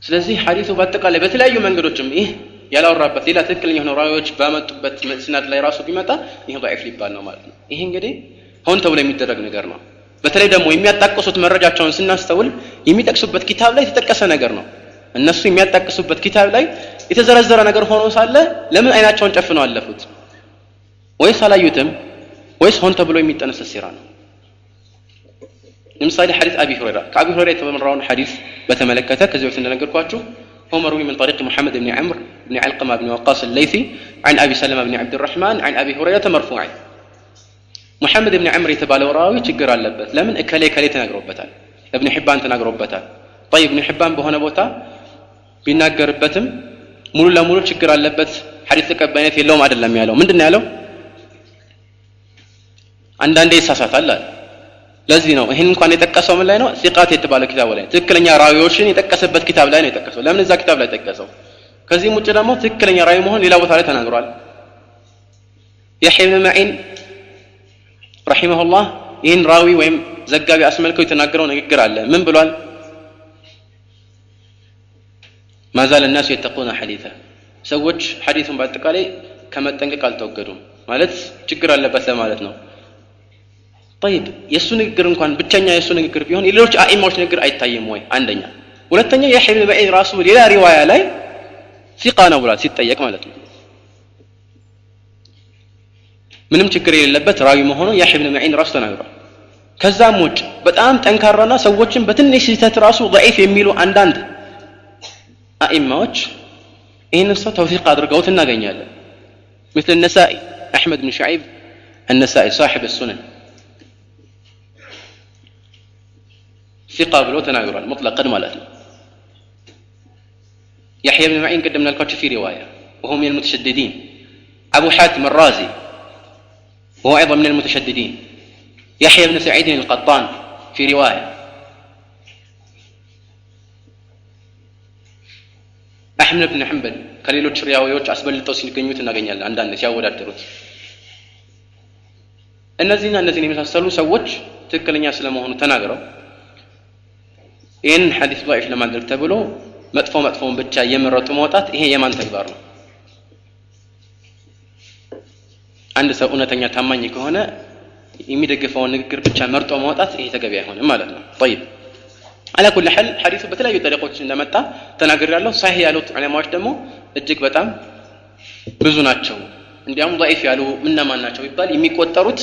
ስለዚህ ሐዲሱ በአጠቃላይ በተለያዩ መንገዶችም ይህ ያላወራበት ሌላ ትክክለኛ የሆነ ራዊዎች ባመጡበት መስናድ ላይ ራሱ ቢመጣ ይሄ ضعيف ሊባል ነው ማለት ነው። ይሄ እንግዲህ ሆን ተብሎ የሚደረግ ነገር ነው። በተለይ ደግሞ የሚያጣቅሱት መረጃቸውን ስናስተውል የሚጠቅሱበት ኪታብ ላይ የተጠቀሰ ነገር ነው። እነሱ የሚያጣቅሱበት ኪታብ ላይ የተዘረዘረ ነገር ሆኖ ሳለ ለምን አይናቸውን ጨፍነው አለፉት? ወይስ አላዩትም? ወይስ ሆን ተብሎ የሚጠነሰስ ሴራ ነው? ለምሳሌ ሐዲስ አቢ ሁረይራ ከአቢ ሁረይራ የተመራውን ሐዲስ በተመለከተ ከዚህ በፊት እንደነገርኳችሁ هو مروي من طريق محمد بن عمرو بن علقمة بن وقاص الليثي عن أبي سلمة بن عبد الرحمن عن أبي هريرة مرفوعا. محمد بن عمرو የተባለው ራዊ ችግር አለበት። ለምን? እከሌ ተናግሮበታል። ابن حبان ተናግሮበታል። طيب ابن حبان በሆነ ቦታ ቢናገርበትም ሙሉ ለሙሉ ችግር አለበት ሐዲስ ተቀባይነት የለውም አይደለም ያለው። ምንድነው ያለው? አንዳንዴ ይሳሳታል አለ። ለዚህ ነው ይሄን እንኳን የጠቀሰው ምን ላይ ነው? ሲቃት የተባለ ኪታብ ላይ ትክክለኛ ራዊዎችን የጠቀሰበት ኪታብ ላይ ነው የጠቀሰው። ለምን እዛ ኪታብ ላይ ጠቀሰው? ከዚህም ውጭ ደግሞ ትክክለኛ ራዊ መሆን ሌላ ቦታ ላይ ተናግሯል። የሕያ ኢብኑ መዒን ረሂመሁላህ ይህን ራዊ ወይም ዘጋቢ አስመልከው የተናገረው ንግግር አለ። ምን ብሏል? ما زال الناس يتقون حديثه ሰዎች ሐዲሱን በአጠቃላይ ከመጠንቀቅ አልተወገዱም ማለት ችግር አለበት ለማለት ነው። طيب የሱ ንግግር እንኳን ብቸኛ የሱ ንግግር ቢሆን የሌሎች አኢማዎች ንግግር አይታየም ወይ? አንደኛ። ሁለተኛ የሕያ ኢብኑ መዒን ራሱ ሌላ ሪዋያ ላይ ሲቃ ነው ብሏል ሲጠየቅ ማለት ነው። ምንም ችግር የሌለበት ራዊ መሆኑ የሕያ ኢብኑ መዒን ራሱ ተናግሯል። ከዛም ውጭ በጣም ጠንካራና ሰዎችን በትንሽ ስህተት ራሱ ضعيف የሚሉ አንዳንድ አኢማዎች ይህንን ሰው ተውሲቅ አድርገውት እናገኛለን። مثل النسائي أحمد بن شعيب النسائي صاحب السنن ثقة ብሎ ተናግሯል مطلقا ማለት ነው። يحيى بن معين قدمنا لكم في رواية وهو من المتشددين. أبو حاتم الرازي وهو أيضا من المتشددين. يحيى بن سعيد القطان في رواية. أحمد بن حنبل ከሌሎች ሪዋዮች አስበልጠው ሲገኙት እናገኛለን። አንዳንድ ሲያወዳደሩት እነዚህን የመሳሰሉ ሰዎች ትክክለኛ ስለመሆኑ ተናግረው ይህን ሐዲስ ضعيف ለማድረግ ተብሎ መጥፎውን ብቻ የመረጡ መውጣት ይሄ የማን ተግባር ነው? አንድ ሰው እውነተኛ ታማኝ ከሆነ የሚደግፈውን ንግግር ብቻ መርጦ መውጣት ይሄ ተገቢ አይሆንም ማለት ነው። طيب على كل حال ሐዲሱ በተለያዩ ጠሪቆች እንደመጣ ተናግሬያለሁ። صحيح ያሉት ዑለማዎች ደግሞ እጅግ በጣም ብዙ ናቸው። እንዲያውም ضعيف ያሉ ምንማን ናቸው ይባል የሚቆጠሩት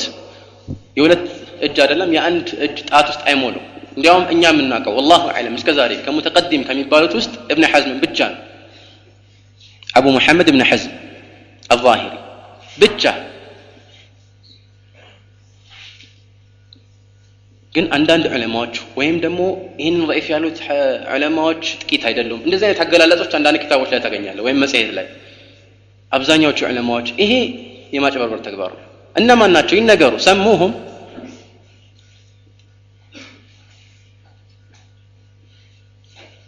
የሁለት እጅ አይደለም የአንድ እጅ ጣት ውስጥ አይሞሉ። እንዲያውም እኛ የምናውቀው والله اعلم እስከዛሬ ከሙተቀድም ከሚባሉት ውስጥ ابن حزم ብቻ ነው። አቡ መሐመድ ابن حزم الظاهري ብቻ። ግን አንዳንድ ዑለማዎች ወይም ደግሞ ይሄንን ضعيف ያሉት ዑለማዎች ጥቂት አይደሉም። እንደዚህ አይነት አገላለጾች አንዳንድ ኪታቦች ላይ ታገኛለህ ወይም መጽሔት ላይ። አብዛኛዎቹ ዑለማዎች ይሄ የማጭበርበር ተግባር ነው። እነማን ናቸው ይነገሩ? ሰሙሁም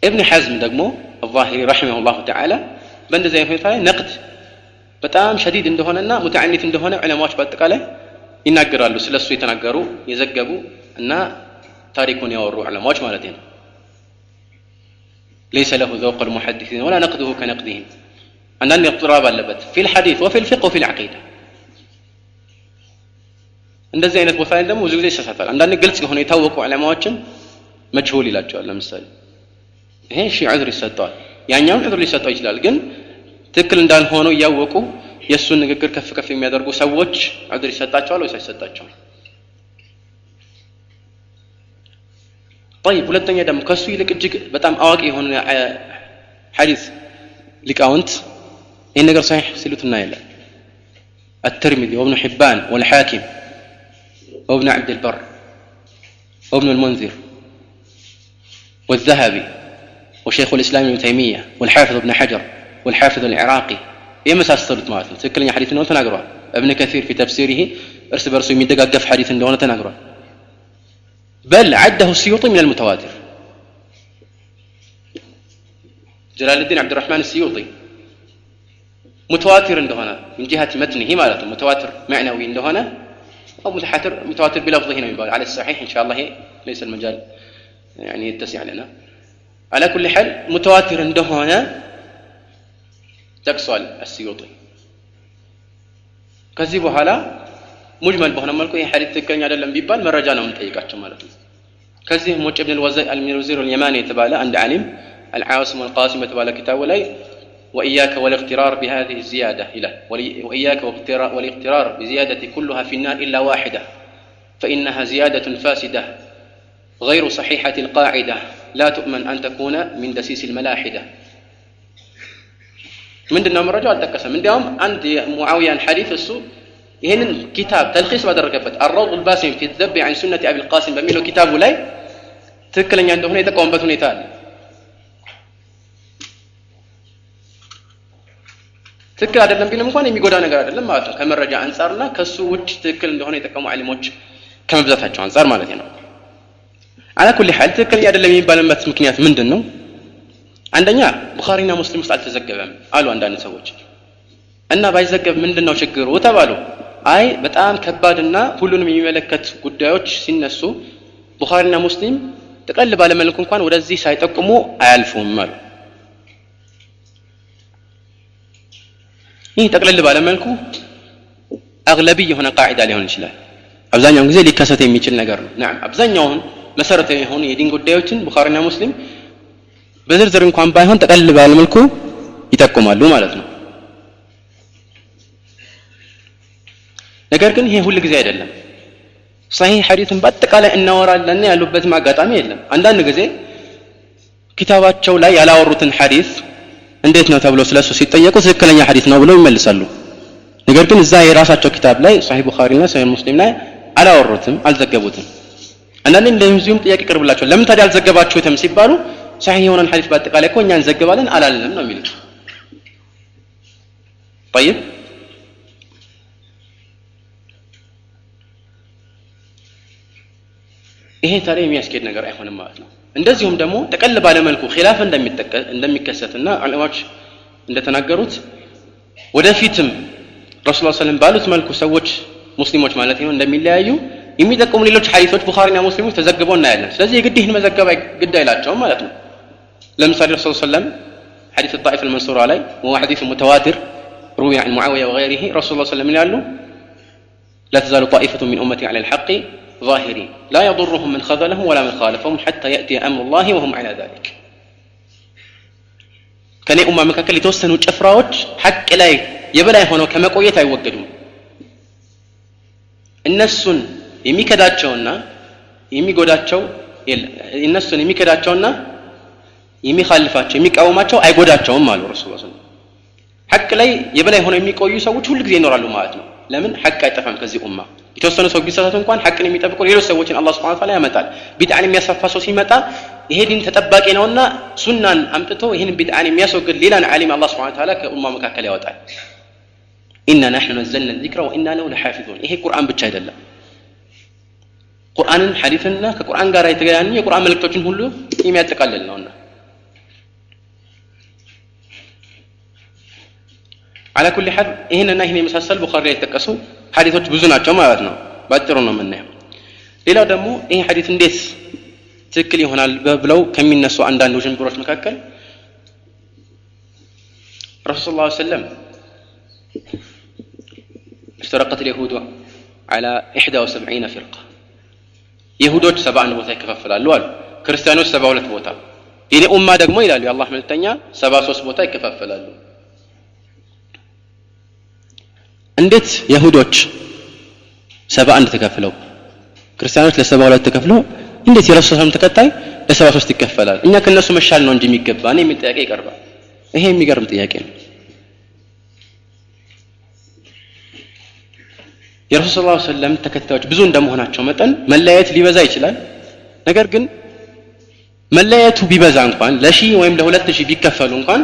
ابن حزم ደግሞ الظاهري رحمه الله تعالى በእንደዚህ አይነት ሁኔታ ላይ ነቅድ በጣም شديد እንደሆነና ሙተዓኒት እንደሆነ ዑለማዎች በአጠቃላይ ይናገራሉ። ስለሱ የተናገሩ የዘገቡ እና ታሪኩን ያወሩ ዑለማዎች ማለት ነው። ليس له ذوق المحدثين ولا نقده كنقدهم عندنا اضطراب አለበት في الحديث وفي الفقه وفي العقيده። እንደዚህ አይነት ቦታ ላይ ደግሞ ብዙ ጊዜ ይሳሳታል። አንዳንድ ግልጽ የሆነ የታወቁ ዑለማዎችን መጅሁል ይላቸዋል። ለምሳሌ ይሄ ዑዝር ይሰጣል፣ ያኛውን ዑዝር ሊሰጠው ይችላል። ግን ትክክል እንዳልሆነ ያወቁ የሱን ንግግር ከፍ የሚያደርጉ ሰዎች ዑዝር ይሰጣቸዋል ወይስ አይሰጣቸውም? طيب ሁለተኛ ደግሞ ከሱ ይልቅ እጅግ በጣም አዋቂ የሆነ ሐዲስ ሊቃውንት ይሄን ነገር صحيح ሲሉት እናያለን። الترمذي وابن حبان والحاكم وابن عبد البر وابن المنذر والذهبي وشيخ الإسلام ابن تيمية والحافظ ابن حجر والحافظ العراقي يمساسلت ማለት ነው። ትክክለኛ ሐዲስ ነው ተናግሯል። ابن كثير في تفسيره እርስ በርሱ የሚደጋገፍ ሐዲስ እንደሆነ ተናግሯል። بل عده السيوطي من المتواتر. جلال الدين عبد الرحمن السيوطي متواتر እንደሆነ من جهة متنه ማለት ነው። متواتر معنوي እንደሆነ أو متواتر بلفظه ነው የሚባለው على الصحيح إن شاء الله ليس المجال يعني يتسع لنا. على كل حال متواتر እንደሆነ ጠቅሷል السيوطي። ከዚህ በኋላ ሙጅመል በሆነ መልኩ ይሄ ሐዲስ ትክክለኛ አይደለም ቢባል መረጃ ነው የምንጠይቃቸው ማለት ነው። ከዚህ ሙጭ ኢብኑ አልወዚር اليماني የተባለ አንድ ዓሊም العاصم والقاسم የተባለ ኪታቡ ላይ وإياك والاغترار بهذه الزيادة إلى وإياك والاغترار بزيادة كلها في النار إلا واحدة فإنها زيادة فاسدة غير صحيحة القاعدة لا تؤمن أن تكون من دسيس الملاحدة. من دون مرجع التكسم من دون عند معاوية حديث السوء ይሄንን ኪታብ ተልኺስ ባደረገበት الروض الباسم في الذب عن سنة أبي القاسم በሚለው ኪታቡ ላይ ትክክለኛ እንደሆነ የተቃወመበት ሁኔታ አለ። ትክክል አይደለም ቢልም እንኳን የሚጎዳ ነገር አይደለም ማለት ነው ከመረጃ አንፃርና ከሱ ውጭ ትክክል እንደሆነ የተቀሙ ዓሊሞች ከመብዛታቸው አንፃር ማለት ነው። على كل حال ትክክል አይደለም የሚባልበት ምክንያት ምንድነው? አንደኛ ቡኻሪና ሙስሊም ውስጥ አልተዘገበም አሉ አንዳንድ ሰዎች እና ባይዘገብ ምንድነው ችግሩ ተባሉ። አይ በጣም ከባድና ሁሉንም የሚመለከት ጉዳዮች ሲነሱ ቡኻሪና ሙስሊም ተቀል ባለ መልኩ እንኳን ወደዚህ ሳይጠቁሙ አያልፉም አሉ። ይህ ተቀለል ባለ መልኩ አግለቢ የሆነ ቃዒዳ ሊሆን ይችላል። አብዛኛውን ጊዜ ሊከሰት የሚችል ነገር ነው። نعم አብዛኛውን መሰረታዊ የሆኑ የዲን ጉዳዮችን ቡኻሪና ሙስሊም በዝርዝር እንኳን ባይሆን ተቀለል ባለ መልኩ ይጠቁማሉ ማለት ነው። ነገር ግን ይሄ ሁሉ ጊዜ አይደለም። صحيح ሐዲስን በአጠቃላይ እናወራለን ያሉበት ማጋጣሚ የለም። አንዳንድ ጊዜ ኪታባቸው ላይ ያላወሩትን ሐዲስ እንዴት ነው ተብሎ ስለሱ ሲጠየቁ ትክክለኛ ሐዲስ ነው ብለው ይመልሳሉ። ነገር ግን እዛ የራሳቸው ኪታብ ላይ صحيح ቡኻሪና صحيح ሙስሊም ላይ አላወሩትም፣ አልዘገቡትም። አንዳንዴ እንደዚሁም ጥያቄ ይቀርብላቸው ለምን ታዲያ አልዘገባችሁትም ሲባሉ صحيح የሆነን ሐዲስ በአጠቃላይ እኮ እኛ እንዘግባለን አላልንም ነው የሚሉት። طيب ይሄ ታዲያ የሚያስኬድ ነገር አይሆንም ማለት ነው። እንደዚሁም ደግሞ ተቀል ባለ መልኩ ኺላፍ እንደሚከሰትና ዑለማዎች እንደተናገሩት ወደፊትም ረሱላህ ሰለላሁ ዐለይሂ ወሰለም ባሉት መልኩ ሰዎች ሙስሊሞች ማለት ነው እንደሚለያዩ የሚጠቁሙ ሌሎች ሐዲሶች ቡኻሪና ሙስሊሞች ተዘግበው እናያለን። ስለዚህ የግድ ይህን መዘገብ ግድ አይላቸውም ማለት ነው። ለምሳሌ ረሱል ሰለላሁ ዐለይሂ ወሰለም ሐዲስ الطائفة المنصورة ላይ وهو حديث متواتر روي عن معاوية وغيره رسول الله صلى الله عليه وسلم ይላሉ لا تزال طائفة من أمتي على الحق ظاهرين لا يضرهم من خذلهم ولا من خالفهم حتى يأتي أمر الله وهم على ذلك ከኔ ኡማ መካከል የተወሰኑ ጭፍራዎች ሐቅ ላይ የበላይ ሆነው ከመቆየት አይወገዱም። እነሱን የሚከዳቸውና የሚጎዳቸው እነሱን የሚከዳቸውና የሚخالፋቸው የሚቃወማቸው አይጎዳቸውም አሉ ረሱላህ ሰለላሁ ዐለይሂ ወሰለም። ሐቅ ላይ የበላይ ሆነው የሚቆዩ ሰዎች ሁሉ ጊዜ ይኖራሉ ማለት ነው። ለምን ሐቅ አይጠፋም ከዚህ ኡማ። የተወሰኑ ሰው ቢሳሳቱ እንኳን ሐቅን የሚጠብቁ ሌሎች ሰዎችን አላህ Subhanahu Wa Ta'ala ያመጣል። ቢድዓን የሚያስፋፋ ሰው ሲመጣ ይሄ ዲን ተጠባቂ ነውና ሱናን አምጥቶ ይሄን ቢድዓን የሚያስወግድ ሌላን ዓሊም አላህ Subhanahu Wa Ta'ala ከኡማ መካከል ያወጣል። ኢና ነህኑ ነዘልና الذكر وإنا له لحافظون ይሄ ቁርአን ብቻ አይደለም። ቁርአንን ሐዲስና ከቁርአን ጋር የተገናኙ የቁርአን መልእክቶችን ሁሉ የሚያጠቃልል ነውና على كل حال ይሄንና ይሄን የመሳሰል ቡኻሪ ላይ የተጠቀሱ ሐዲሶች ብዙ ናቸው ማለት ነው። ባጭሩ ነው የምናየው። ሌላው ደግሞ ይሄ ሐዲስ እንዴት ትክክል ይሆናል ብለው ከሚነሱ አንዳንድ ውዥንብሮች መካከል ረሱል ሰለላሁ ዐለይሂ ወሰለም اشتركت اليهود على 71 فرقة يهودوች 71 ቦታ ይከፋፈላሉ አሉ። ክርስቲያኖች 72 ቦታ የኔ ኡማ ደግሞ ይላሉ የአላህ መልእክተኛ 73 ቦታ ይከፋፈላሉ። እንዴት ይሁዶች 71 ተከፍለው ክርስቲያኖች ለ72 ተከፍለው እንዴት የረሱላህ ተከታይ ለ73 ይከፈላል? እኛ ከነሱ መሻል ነው እንጂ የሚገባን የሚል ጥያቄ ይቀርባል። ይሄ የሚገርም ጥያቄ ነው። የረሱላህ ሰለላሁ ዐለይሂ ወሰለም ተከታዮች ብዙ እንደመሆናቸው መጠን መለያየት ሊበዛ ይችላል። ነገር ግን መለያየቱ ቢበዛ እንኳን ለ1000 ወይም ለ2000 ቢከፈሉ እንኳን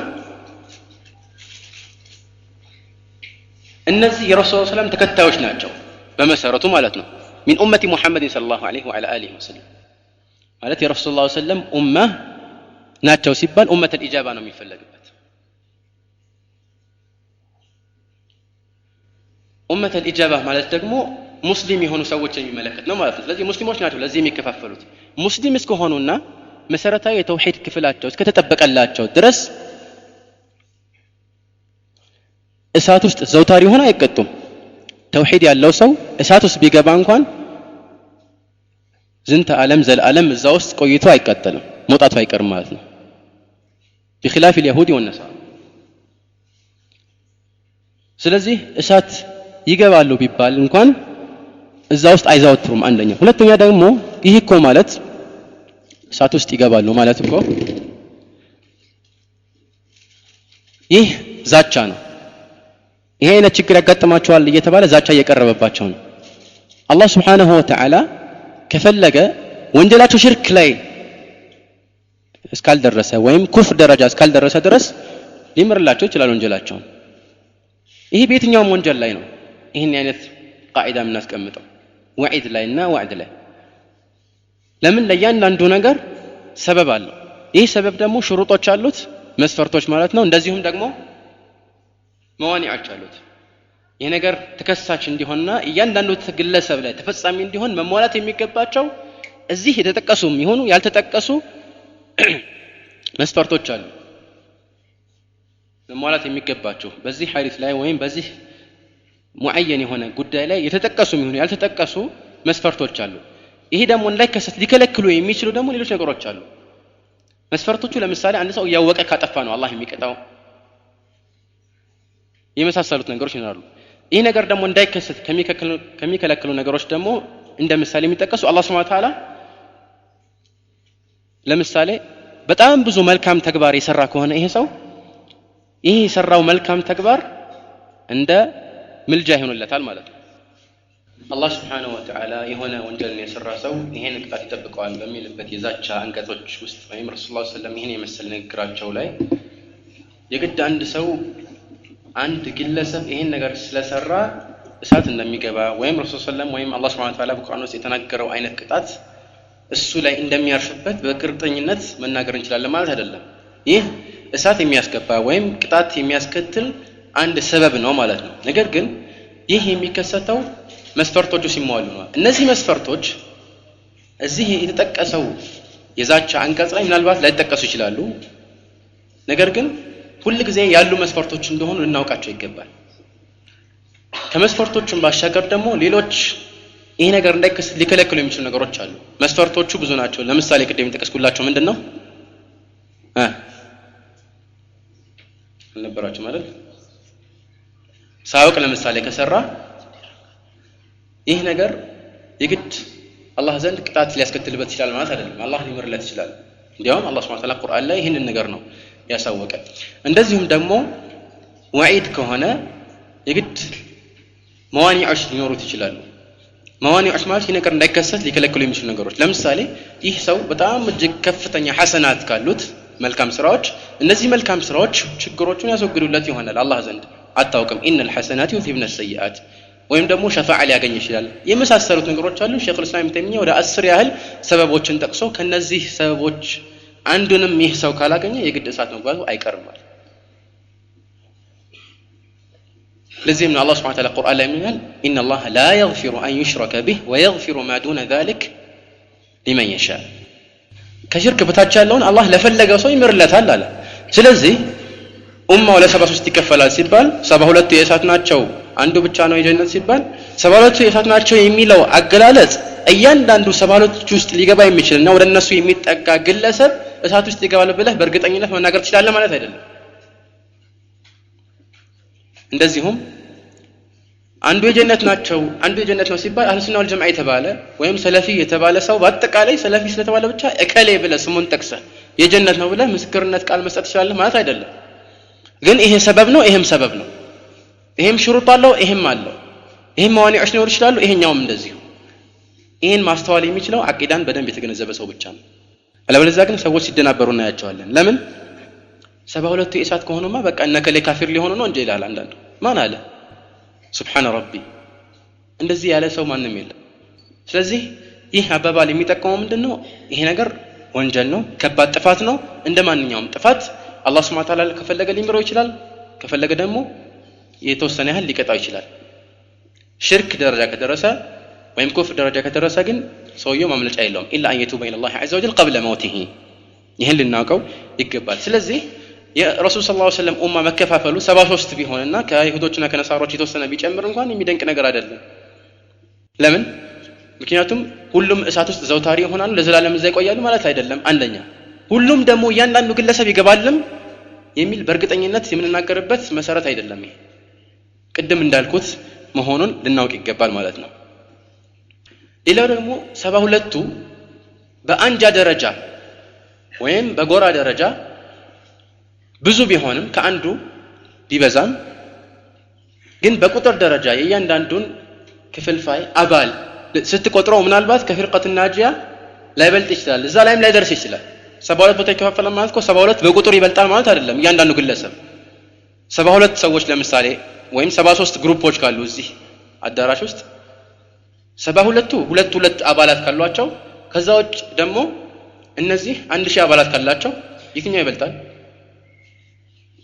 እነዚህ የረሱላህ ሰለላሁ ዐለይሂ ወሰለም ተከታዮች ናቸው በመሰረቱ ማለት ነው። من أمة محمد صلى الله عليه وعلى آله وسلم ማለት የረሱላህ ሰለላሁ ዐለይሂ ወሰለም ኡማ ናቸው ሲባል ኡመተ الإجابة ነው የሚፈለግበት። ኡመተ الإجابة ማለት ደግሞ ሙስሊም የሆኑ ሰዎችን የሚመለከት ነው ማለት ነው። ስለዚህ ሙስሊሞች ናቸው ለዚህ የሚከፋፈሉት። ሙስሊም እስከሆኑና መሰረታዊ የተውሂድ ክፍላቸው እስከተጠበቀላቸው ድረስ እሳት ውስጥ ዘውታሪ ሆነ አይቀጡም። ተውሂድ ያለው ሰው እሳት ውስጥ ቢገባ እንኳን ዝንተ ዓለም ዘላለም እዛ ውስጥ ቆይቶ አይቀጠልም፣ መውጣቱ አይቀርም ማለት ነው። بخلاف اليهود والنصارى ስለዚህ እሳት ይገባሉ ቢባል እንኳን እዛ ውስጥ አይዛወትሩም። አንደኛ። ሁለተኛ ደግሞ ይህ እኮ ማለት እሳት ውስጥ ይገባሉ ማለት እኮ ይህ ዛቻ ነው። ይሄ አይነት ችግር ያጋጥማቸዋል እየተባለ ዛቻ እየቀረበባቸው ነው። አላህ Subhanahu Wa Ta'ala ከፈለገ ወንጀላቸው ሽርክ ላይ እስካልደረሰ ወይም ኩፍር ደረጃ እስካልደረሰ ድረስ ሊምርላቸው ይችላል ወንጀላቸውን። ይሄ በየትኛውም ወንጀል ላይ ነው ይሄን አይነት ቃዒዳ የምናስቀምጠው ወዒድ ላይና ወዕድ ላይ። ለምን ለእያንዳንዱ ነገር ሰበብ አለው። ይህ ሰበብ ደግሞ ሽሩጦች አሉት፣ መስፈርቶች ማለት ነው። እንደዚሁም ደግሞ መዋኒዖች አሉት። ይህ ነገር ተከሳች እንዲሆንና እያንዳንዱ ግለሰብ ላይ ተፈጻሚ እንዲሆን መሟላት የሚገባቸው እዚህ የተጠቀሱም ይሁኑ ያልተጠቀሱ መስፈርቶች አሉ መሟላት የሚገባቸው በዚህ ሐዲስ ላይ ወይም በዚህ ሙዐየን የሆነ ጉዳይ ላይ የተጠቀሱም ይሁኑ ያልተጠቀሱ መስፈርቶች አሉ። ይሄ ደግሞ እንዳይከሰት ሊከለክሉ የሚችሉ ደግሞ ሌሎች ነገሮች አሉ። መስፈርቶቹ ለምሳሌ አንድ ሰው እያወቀ ካጠፋ ነው አላህ የሚቀጣው የመሳሰሉት ነገሮች ይኖራሉ። ይህ ነገር ደግሞ እንዳይከሰት ከሚከለክሉ ነገሮች ደግሞ እንደ ምሳሌ የሚጠቀሱ አላህ Subhanahu Wa Ta'ala ለምሳሌ በጣም ብዙ መልካም ተግባር የሰራ ከሆነ ይሄ ሰው ይሄ የሰራው መልካም ተግባር እንደ ምልጃ ይሆንለታል ማለት ነው። አላህ Subhanahu Wa Ta'ala የሆነ ወንጀልን የሰራ ሰው ይሄን ቅጣት ይጠብቀዋል በሚልበት የዛቻ አንቀጾች ውስጥ ወይም ረሱላህ ሰለላሁ ዐለይሂ ወሰለም ይሄን የመሰለ ንግግራቸው ላይ የግድ አንድ ሰው አንድ ግለሰብ ይሄን ነገር ስለሰራ እሳት እንደሚገባ ወይም ረሱላህ ሰለላሁ ዐለይሂ ወሰለም ወይም አላህ Subhanahu Wa Ta'ala በቁርአን ውስጥ የተናገረው አይነት ቅጣት እሱ ላይ እንደሚያርፍበት በእርግጠኝነት መናገር እንችላለን ማለት አይደለም። ይህ እሳት የሚያስገባ ወይም ቅጣት የሚያስከትል አንድ ሰበብ ነው ማለት ነው። ነገር ግን ይህ የሚከሰተው መስፈርቶቹ ሲሟሉ ነው። እነዚህ መስፈርቶች እዚህ የተጠቀሰው የዛቻ አንቀጽ ላይ ምናልባት ላይጠቀሱ ይችላሉ። ነገር ግን ሁሉ ጊዜ ያሉ መስፈርቶች እንደሆኑ ልናውቃቸው ይገባል። ከመስፈርቶቹም ባሻገር ደግሞ ሌሎች ይሄ ነገር እንዳይከሰት ሊከለክሉ የሚችሉ ነገሮች አሉ። መስፈርቶቹ ብዙ ናቸው። ለምሳሌ ቅድም የጠቀስኩላችሁ ምንድነው አልነበራችሁ ማለት ሳውቅ ለምሳሌ ከሰራ ይህ ነገር የግድ አላህ ዘንድ ቅጣት ሊያስከትልበት ይችላል ማለት አይደለም። አላህ ሊምርለት ይችላል። እንዲያውም አላህ Subhanahu Wa Ta'ala ቁርአን ላይ ይህንን ነገር ነው ያሳወቀ። እንደዚሁም ደግሞ ወዒድ ከሆነ የግድ መዋኒዖች ሊኖሩት ይችላሉ። መዋኒዖች ማለት ይህ ነገር እንዳይከሰት ሊከለክሉ የሚችሉ ነገሮች፣ ለምሳሌ ይህ ሰው በጣም እጅግ ከፍተኛ ሐሰናት ካሉት መልካም ስራዎች፣ እነዚህ መልካም ስራዎች ችግሮቹን ያስወግዱለት ይሆናል አላህ ዘንድ አታውቅም። ኢነል ሐሰናት ዩዝሂብነ ሰይአት ወይም ደግሞ ሸፋዓ ሊያገኝ ይችላል። የመሳሰሉት ነገሮች አሉ። ሼኹል ኢስላም ኢብኑ ተይሚያ ወደ 10 ያህል ሰበቦችን ጠቅሶ ከነዚህ ሰበቦች አንዱንም ይህ ሰው ካላገኘ የግድ እሳት መግባቱ አይቀርም ማለት። ለዚህም ነው አላህ Subhanahu Wa Ta'ala ቁርአን ላይ ምን ይላል? ኢነላህ ላ የግፊሩ አን ዩሽረከ ቢህ ወየግፊሩ ማ ዱነ ዛሊክ ሊመን የሻ። ከሽርክ በታች ያለውን አላህ ለፈለገው ሰው ይምርለታል አለ። ስለዚህ ኡማው ለ73 ይከፈላል ሲባል 72 የእሳት ናቸው አንዱ ብቻ ነው የጀነት ሲባል 72 የእሳት ናቸው የሚለው አገላለጽ እያንዳንዱ 72 ውስጥ ሊገባ የሚችልና ወደ እነሱ የሚጠጋ ግለሰብ እሳት ውስጥ ይገባል ብለህ በእርግጠኝነት መናገር ትችላለህ ማለት አይደለም። እንደዚሁም አንዱ የጀነት ናቸው አንዱ የጀነት ነው ሲባል አህሉ ሱና ወል ጀማዓ የተባለ ወይም ሰለፊ የተባለ ሰው በአጠቃላይ ሰለፊ ስለተባለ ብቻ እከሌ ብለህ ስሙን ጠቅሰህ የጀነት ነው ብለህ ምስክርነት ቃል መስጠት ትችላለህ ማለት አይደለም። ግን ይሄ ሰበብ ነው ይሄም ሰበብ ነው፣ ይሄም ሽሩጥ አለው ይሄም አለው፣ ይሄም መዋኒዖች ሊኖሩ ይችላሉ ይሄኛውም እንደዚሁ። ይሄን ማስተዋል የሚችለው አቂዳን በደንብ የተገነዘበ ሰው ብቻ ነው። አለበለዚያ ግን ሰዎች ሲደናበሩ እናያቸዋለን። ለምን 72 የእሳት ከሆኑማ በቃ እነከሌ ካፊር ሊሆኑ ነው እንጂ ይላል አንዳንዱ። ማን አለ? ሱብሃነ ረቢ እንደዚህ ያለ ሰው ማንም የለም። ስለዚህ ይህ አባባል የሚጠቀመው ምንድነው? ይሄ ነገር ወንጀል ነው፣ ከባድ ጥፋት ነው። እንደማንኛውም ጥፋት አላህ Subhanahu Wa Ta'ala ከፈለገ ሊምረው ይችላል፣ ከፈለገ ደግሞ የተወሰነ ያህል ሊቀጣው ይችላል። ሽርክ ደረጃ ከደረሰ ወይም ኩፍር ደረጃ ከደረሰ ግን ሰውየው ማምለጫ የለውም። ኢላ አን የቱበ ኢለላህ ዐዘ ወጀል ቀብለ መውቲሂ። ይህን ልናውቀው ይገባል። ስለዚህ የረሱል ሰለላሁ ዐለይሂ ወሰለም ኡማ መከፋፈሉ 73 ቢሆንና ከይሁዶችና ከነሳሮች የተወሰነ ቢጨምር እንኳን የሚደንቅ ነገር አይደለም። ለምን? ምክንያቱም ሁሉም እሳት ውስጥ ዘውታሪ ይሆናሉ፣ ለዘላለም እዛ ይቆያሉ ማለት አይደለም። አንደኛ ሁሉም ደግሞ እያንዳንዱ ግለሰብ ይገባልም የሚል በእርግጠኝነት የምንናገርበት መሰረት አይደለም። ይሄ ቅድም እንዳልኩት መሆኑን ልናውቅ ይገባል ማለት ነው። ሌላው ደግሞ 72ቱ በአንጃ ደረጃ ወይም በጎራ ደረጃ ብዙ ቢሆንም ከአንዱ ቢበዛም ግን በቁጥር ደረጃ የእያንዳንዱን ክፍልፋይ አባል ስትቆጥረው ምናልባት ከፍርቀት ናጂያ ላይበልጥ ይችላል፣ እዛ ላይም ላይደርስ ይችላል። 72 ቦታ ይከፋፈላል ማለት እኮ 72 በቁጥር ይበልጣል ማለት አይደለም። እያንዳንዱ ግለሰብ 72 ሰዎች ለምሳሌ ወይም 73 ግሩፖች ካሉ እዚህ አዳራሽ ውስጥ 72ቱ ሁለት አባላት ካሏቸው ከዛ ውጭ ደግሞ እነዚህ 1000 አባላት ካላቸው የትኛው ይበልጣል?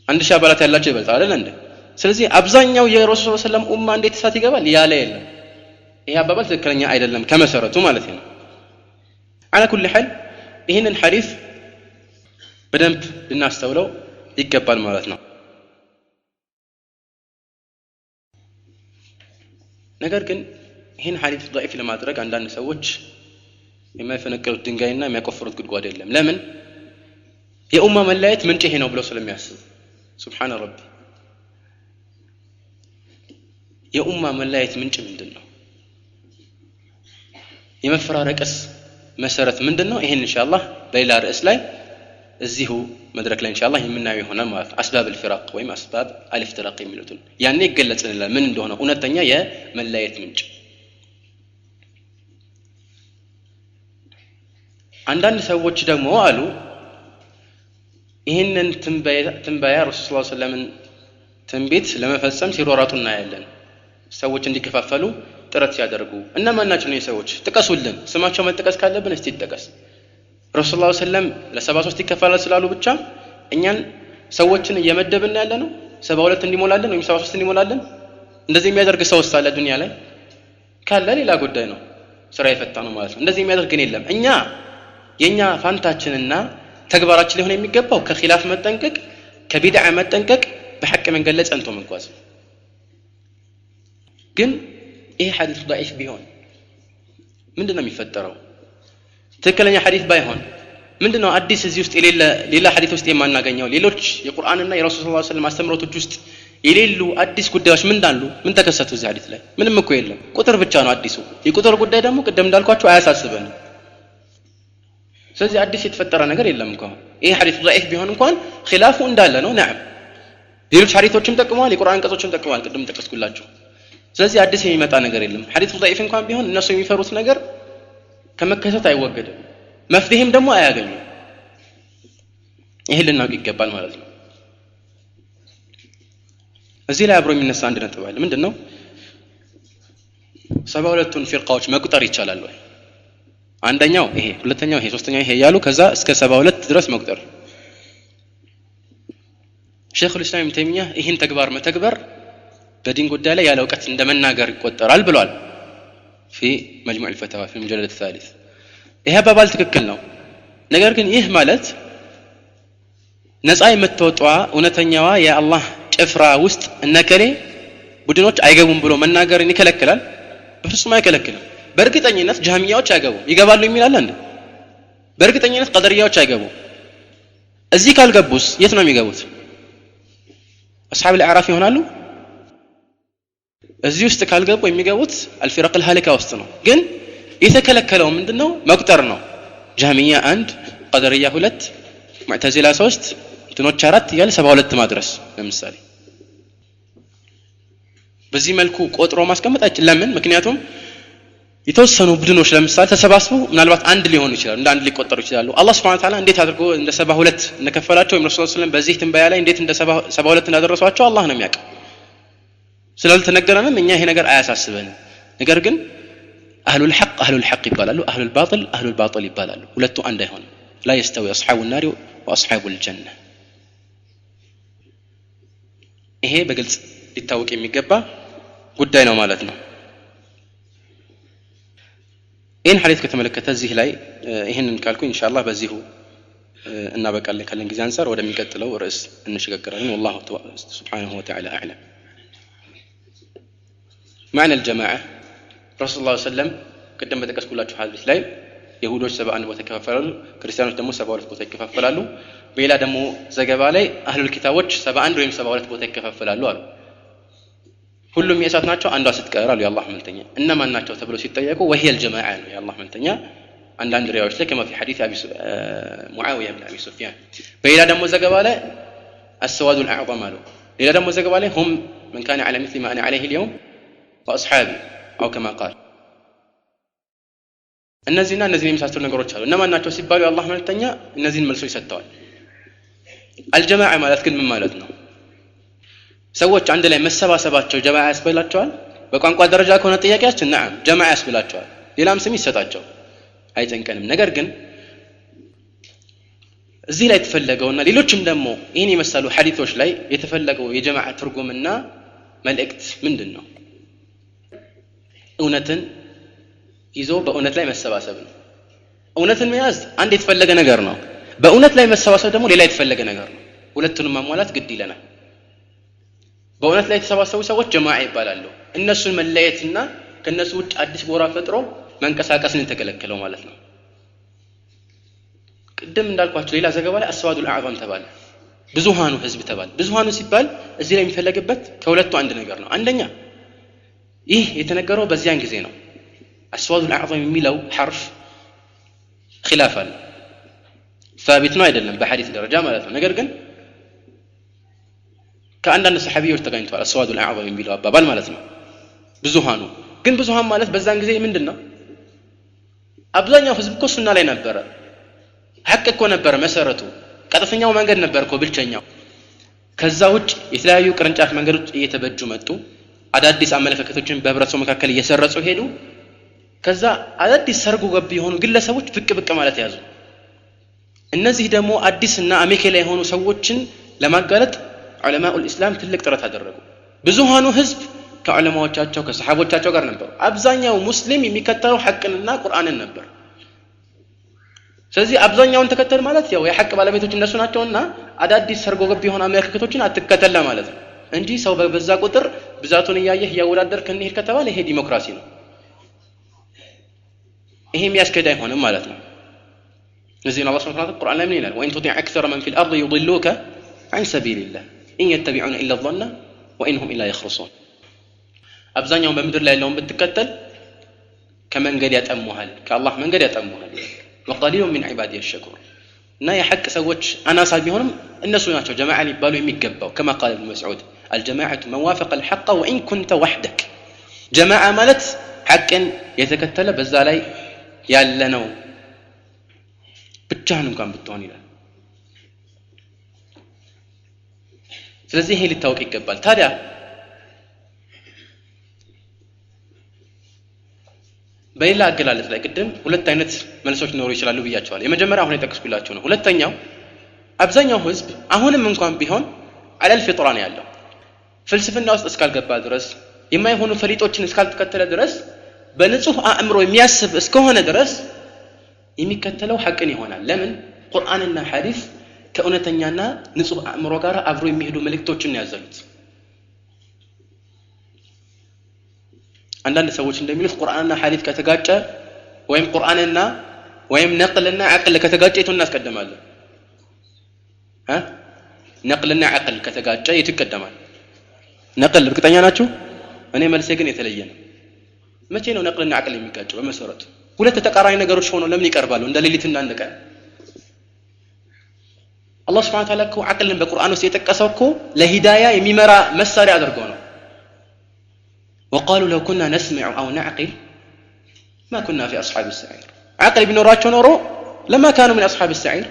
1000 አባላት ያላቸው ይበልጣል አይደል እንዴ? ስለዚህ አብዛኛው የረሱል ሰለላሁ ዐለይሂ ወሰለም ኡማ እንዴት እሳት ይገባል ያለ የለም። ይሄ አባባል ትክክለኛ አይደለም ከመሰረቱ ማለት ነው። على كل حال ይህንን ሐዲስ በደንብ ልናስተውለው ይገባል ማለት ነው። ነገር ግን ይህን ሐዲስ ضعيف ለማድረግ አንዳንድ ሰዎች የማይፈነቅሉት ድንጋይና የሚያቆፍሩት ጉድጓድ የለም። ለምን? የኡማ መለያየት ምንጭ ይሄ ነው ብለው ስለሚያስቡ። ሱብሃነ ረቢ የኡማ መለያየት ምንጭ ምንድነው? የመፈራረቅስ መሰረት ምንድነው? ይሄን ኢንሻአላህ በሌላ ርዕስ ላይ እዚሁ መድረክ ላይ ኢንሻአላህ የምናየው ይሆናል ማለት ነው። አስባብ الفراق ወይም አስባብ الافتراق የሚሉትን ያኔ ይገለጽልናል ምን እንደሆነ እውነተኛ የመለያየት ምንጭ። አንዳንድ ሰዎች ደግሞ አሉ ይህንን ትንበያ ረሱል ሰለላሁ ዐለይሂ ወሰለም ትንቢት ለመፈጸም ሲሯሯጡ እናያለን። ሰዎች እንዲከፋፈሉ ጥረት ሲያደርጉ እነማን ናቸው እነዚህ ሰዎች? ጥቀሱልን። ስማቸው መጥቀስ ካለብን እስቲ ይጥቀስ። ረሱል ሰለላሁ ዐለይሂ ወሰለም ለ73 ይከፋፈላል ስላሉ ብቻ እኛን ሰዎችን እየመደብን ያለ ነው 72 እንዲሞላልን ወይም 73 እንዲሞላልን? እንደዚህ የሚያደርግ ሰው አለ ዱንያ ላይ? ካለ ሌላ ጉዳይ ነው ስራ የፈታ ነው ማለት ነው እንደዚህ የሚያደርግን የለም እኛ የኛ ፋንታችንና ተግባራችን ሊሆን የሚገባው ከኺላፍ መጠንቀቅ ከቢድዓ መጠንቀቅ በሐቅ መንገድ ላይ ጸንቶ መጓዝ ግን ይሄ ሐዲስ ضعيف ቢሆን ምንድነው የሚፈጠረው ትክክለኛ ሐዲስ ባይሆን ምንድነው አዲስ እዚህ ውስጥ ሌላ ሐዲስ ውስጥ የማናገኘው ሌሎች የቁርአንና የረሱል ሰለላሁ ዐለይሂ ወሰለም አስተምሮቶች ውስጥ የሌሉ አዲስ ጉዳዮች ምን ተከሰቱ እዚህ ሐዲስ ላይ ምንም እኮ የለም ቁጥር ብቻ ነው አዲሱ የቁጥር ጉዳይ ደግሞ ቀደም እንዳልኳችሁ አያሳስበንም ስለዚህ አዲስ የተፈጠረ ነገር የለም እንኳን ይሄ ሐዲስ ضعيف ቢሆን እንኳን ኺላፉ እንዳለ ነው ነዓም ሌሎች ሐዲሶችም ጠቅመዋል የቁርአን አንቀጾችም ጠቅመዋል ቀደም ተከስኩላችሁ ስለዚህ አዲስ የሚመጣ ነገር የለም ሐዲስ ضعيف እንኳን ቢሆን እነሱ የሚፈሩት ነገር ከመከሰት አይወገድም መፍትሄም ደግሞ አያገኙም ይሄ ልናውቅ ይገባል ማለት ነው እዚህ ላይ አብሮ የሚነሳ አንድ ነጥብ አለ ምንድነው 72ቱን ፊርቃዎች መቁጠር ይቻላል ወይ አንደኛው ይሄ ሁለተኛው ይሄ ሶስተኛው ይሄ ያሉ ከዛ እስከ 72 ድረስ መቁጠር ሼኹል ኢስላም ኢብኑ ተይሚያ ይሄን ተግባር መተግበር በዲን ጉዳይ ላይ ያለ ዕውቀት እንደመናገር ይቆጠራል ብለዋል في مجموع الفتاوى في المجلد الثالث ይሄ አባባል ትክክል ነው ነገር ግን ይህ ማለት ነፃ የምትወጣዋ እውነተኛዋ የአላህ ጭፍራ ውስጥ እነከሌ ቡድኖች አይገቡም ብሎ መናገርን ይከለክላል በፍጹም አይከለክልም በእርግጠኝነት ጀሃሚያዎች አይገቡም ይገባሉ የሚል አለ እንዴ በእርግጠኝነት ቀደርያዎች አይገቡም እዚህ ካልገቡስ የት ነው የሚገቡት አስሐብ الأعراف ይሆናሉ እዚህ ውስጥ ካልገቡ የሚገቡት الفرق الهالكة ውስጥ ነው ግን የተከለከለው ምንድነው መቁጠር ነው ጀሃሚያ 1 ቀደርያ 2 ሙዕተዚላ 3 እንትኖች 4 ያለ 72 ማድረስ ለምሳሌ በዚህ መልኩ ቆጥሮ ማስቀመጥ አይችልም ለምን ምክንያቱም የተወሰኑ ቡድኖች ለምሳሌ ተሰባስበው ምናልባት አንድ ሊሆኑ ይችላሉ እንደ አንድ ሊቆጠሩ ይችላሉ አላህ Subhanahu Wa Ta'ala እንዴት አድርጎ እንደ 72 እንደከፈላቸው ረሱል ሰለላሁ ዐለይሂ ወሰለም በዚህ ትንበያ ላይ እንዴት እንደ 72 እንዳደረሷቸው አላህ ነው የሚያውቀው ስላልተነገረንም እኛ ይሄ ነገር አያሳስበንም ነገር ግን አህሉል ሐቅ ይባላሉ አህሉል ባጢል ይባላሉ ሁለቱ አንድ አይሆንም لا يستوي أصحاب النار وأصحاب الجنة ይሄ በግልጽ ሊታወቅ የሚገባ ጉዳይ ነው ማለት ነው ይህን ሐዲስ ከተመለከተ እዚህ ላይ ይህንን ካልኩ ኢንሻአላህ በዚሁ እናበቃለን ካለን ጊዜ አንፃር ወደሚቀጥለው ርዕስ እንሸጋገራለን والله سبحانه وتعالى أعلم معنى الجماعة رسول الله صلى الله عليه وسلم قدم በተከስኩላችሁ ሐዲስ ላይ ይሁዶች 71 ቦታ ይከፋፈላሉ ክርስቲያኖች ደግሞ 72 ቦታ ይከፋፈላሉ በሌላ ደግሞ ዘገባ ላይ አህሉል ኪታቦች 71 ወይም 72 ቦታ ይከፋፈላሉ አሉ ሁሉም የእሳት ናቸው አንዷ ስትቀር አሉ የአላህ መልእክተኛ እነማን ናቸው ተብሎ ሲጠየቁ وهي الجماعة ነው የአላህ መልእክተኛ አንዳንድ ሪዋዮች ላይ كما في حديث معاوية بن أبي سفيان በሌላ ደግሞ ዘገባ ላይ السواد الأعظم አሉ ሌላ ደግሞ ዘገባ ላይ هم من كان على مثل ما أنا عليه اليوم وأصحابي أو كما قال እነዚህና እነዚህን የመሳሰሉ ነገሮች አሉ እነማን ናቸው ሲባሉ የአላህ መልእክተኛ እነዚህን መልሶ ይሰጣዋል አልጀማዓ ማለት ግን ምን ማለት ነው ሰዎች አንድ ላይ መሰባሰባቸው ጀማዓ ያስብላቸዋል በቋንቋ ደረጃ ከሆነ ጥያቄያችን ነዓም ጀማዓ ያስብላቸዋል ሌላም ስም ይሰጣቸው አይጨንቀንም ነገር ግን እዚህ ላይ የተፈለገውና ሌሎችም ደግሞ ይህን የመሰሉ ሐዲሶች ላይ የተፈለገው የጀማዓ ትርጉምና መልእክት ምንድነው እውነትን ይዞ በእውነት ላይ መሰባሰብ ነው እውነትን መያዝ አንድ የተፈለገ ነገር ነው በእውነት ላይ መሰባሰብ ደግሞ ሌላ የተፈለገ ነገር ነው ሁለቱንም ማሟላት ግድ ይለናል በእውነት ላይ የተሰባሰቡ ሰዎች ጀማዓ ይባላሉ እነሱን መለየትና ከነሱ ውጭ አዲስ ጎራ ፈጥሮ መንቀሳቀስን ተከለከለው ማለት ነው ቅድም እንዳልኳችሁ ሌላ ዘገባ ላይ አስዋዱል አዕዛም ተባለ ብዙሃኑ ህዝብ ተባለ ብዙሃኑ ሲባል እዚህ ላይ የሚፈለግበት ከሁለቱ አንድ ነገር ነው አንደኛ ይህ የተነገረው በዚያን ጊዜ ነው السواد الأعظم የሚለው حرف خلاف አለ ثابت ነው አይደለም በሐዲስ ደረጃ ማለት ነው ነገር ግን ከአንዳንድ ሰሃቢዎች ተገኝቷል السواد الأعظم የሚለው አባባል ማለት ነው ብዙሃኑ ግን ብዙሃን ማለት በዛን ጊዜ ምንድነው አብዛኛው ህዝብ እኮ ሱና ላይ ነበር ሐቅ እኮ ነበር መሰረቱ ቀጥተኛው መንገድ ነበር እኮ ብልቸኛው ከዛ ውጭ የተለያዩ ቅርንጫፍ መንገዶች እየተበጁ መጡ አዳዲስ አመለካከቶችን በህብረተሰቡ መካከል እየሰረጹ ሄዱ ከዛ አዳዲስ ሰርጉ ገብ የሆኑ ግለሰቦች ብቅ ማለት ያዙ እነዚህ ደግሞ አዲስና አሜከላ የሆኑ ሰዎችን ለማጋለጥ ዑለማኡል እስላም ትልቅ ጥረት አደረጉ ብዙሃኑ ህዝብ ከዑለማዎቻቸው ከሰሃቦቻቸው ጋር ነበሩ አብዛኛው ሙስሊም የሚከተለው ሐቅንና ቁርአንን ነበር ስለዚህ አብዛኛውን ተከተል ማለት ያው የሐቅ ባለቤቶች እነሱ ናቸውና አዳዲስ ሰርጎ ገብ የሆነ አመለካከቶችን አትከተል ማለት ነው እንጂ ሰው በዛ ቁጥር ብዛቱን ያያየህ ያወዳደርክ እንሄድ ከተባለ ይሄ ዲሞክራሲ ነው ይሄ የሚያስከዳ አይሆንም ማለት ነው ስለዚህ አላህ Subhanahu Wa Ta'ala ቁርአን ላይ ምን ይላል ወኢን ቱጢዕ አክሰረ መን ፊል አርድ ይضلوك عن سبيل الله إن يتبعون إلا الظن وإنهم إلا يخرصون አብዛኛው በመድር ላይ ያለውን ብትከተል ከመንገድ ያጠሙሃል ከአላህ መንገድ ያጠሙሃል وقليل من عبادي الشكور እና የሐቅ ሰዎች አናሳ ቢሆንም እነሱ ናቸው ጀማዓ ሊባሉ የሚገባው كما قال ابن مسعود الجماعة من وافق الحق وإن كنت وحدك جماعة ማለት ሐቅን የተከተለ በዛ ላይ ያለ ነው ብቻህን እንኳን ብትሆን ይላል ስለዚህ ይሄ ሊታወቅ ይገባል ታዲያ በሌላ አገላለጽ ላይ ቅድም ሁለት አይነት መልሶች ሊኖሩ ይችላሉ ብያቸዋለሁ የመጀመሪያው አሁን የጠቀስኩላችሁ ነው ሁለተኛው አብዛኛው ህዝብ አሁንም እንኳን ቢሆን አለል ፊጥራ ነው ያለው ፍልስፍና ውስጥ እስካልገባ ድረስ የማይሆኑ ፈሊጦችን እስካልተከተለ ድረስ በንጹህ አእምሮ የሚያስብ እስከሆነ ድረስ የሚከተለው ሐቅን ይሆናል ለምን ቁርአንና ሐዲስ ከእውነተኛና ንጹህ አእምሮ ጋር አብሮ የሚሄዱ መልእክቶችን ያዘሉት አንዳንድ ሰዎች እንደሚሉት ቁርአንና ሐዲስ ከተጋጨ ወይም ቁርአንና ወይም ነቅልና አቅል ከተጋጨ የቱን እናስቀድማለን ነቅልና አቅል ከተጋጨ የቱ ይቀደማል ነቅል እርግጠኛ ናችሁ እኔ መልሴ ግን የተለየ ነው መቼ ነው ነቅልና አቅል የሚጋጨው በመሰረቱ ሁለት ተቃራኒ ነገሮች ሆነው ለምን ይቀርባሉ እንደ ሌሊትና እንደ ቀን አላህ Subhanahu Wa Ta'ala እኮ አቅልን በቁርአን ውስጥ የጠቀሰው እኮ ለሂዳያ የሚመራ መሳሪያ አድርገው ነው وقالوا لو كنا نسمع او نعقل ما كنا في اصحاب السعير عقل ቢኖራቸው ኖሮ لما كانوا من اصحاب السعير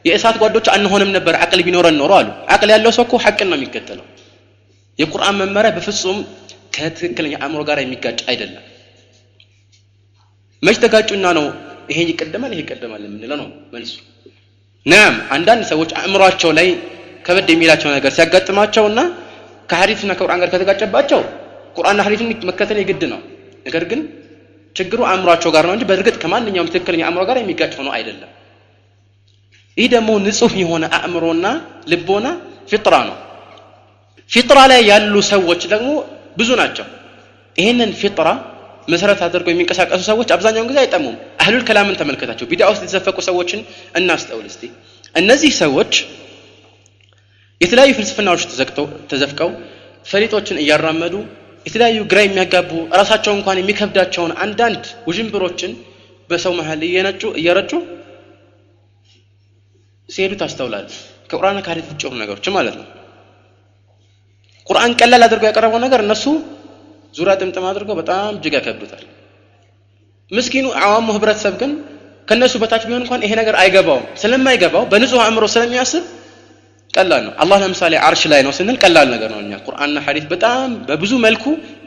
የእሳት ጓዶች አንሆንም ነበር አቅል ቢኖረን ኖሮ አሉ አቅል ያለው ሰው እኮ ሐቅን ነው የሚከተለው የቁርአን መመሪያ በፍጹም ከትክክለኛ አእምሮ ጋር የሚጋጭ አይደለም መች ተጋጩና ነው ይሄ ይቀደማል ይሄ ይቀደማል የምንለው ነው መልሱ ናም አንዳንድ ሰዎች አእምሮአቸው ላይ ከበድ የሚላቸው ነገር ሲያጋጥማቸውና ከሐዲስና ከቁርአን ጋር ከተጋጨባቸው ቁርአንና ሐዲስን መከተል የግድ ነው ነገር ግን ችግሩ አእምሮአቸው ጋር ነው እንጂ በእርግጥ ከማንኛውም ትክክለኛ አእምሮ ጋር የሚጋጭ ሆኖ አይደለም ይህ ደግሞ ንጹህ የሆነ አእምሮና ልቦና ፊጥራ ነው ፊጥራ ላይ ያሉ ሰዎች ደግሞ ብዙ ናቸው ይሄንን ፊጥራ መሰረት አድርገው የሚንቀሳቀሱ ሰዎች አብዛኛውን ጊዜ አይጠሙም አህሉል ከላምን ተመልከታቸው ቢድዓ ውስጥ የተዘፈቁ ሰዎችን እናስተውል እስቲ እነዚህ ሰዎች የተለያዩ ፍልስፍናዎች ተዘፍቀው ፈሊጦችን እያራመዱ የተለያዩ ግራ የሚያጋቡ ራሳቸው እንኳን የሚከብዳቸውን አንዳንድ ውዥንብሮችን በሰው መሃል እየረጩ ሲሄዱ ታስተውላል ከቁርአን ከሐዲስ ውጭ የሆኑ ነገሮች ማለት ነው ቁርአን ቀላል አድርገው ያቀረበው ነገር እነሱ ዙራ ጥምጥም አድርገው በጣም እጅግ ያከብዱታል ምስኪኑ አዋሙ ህብረተሰብ ግን ከነሱ በታች ቢሆን እንኳን ይሄ ነገር አይገባውም ስለማይገባው በንጹህ አእምሮ ስለሚያስብ ቀላል ነው አላህ ለምሳሌ አርሽ ላይ ነው ስንል ቀላል ነገር ነው እኛ ቁርአንና ሐዲስ በጣም በብዙ መልኩ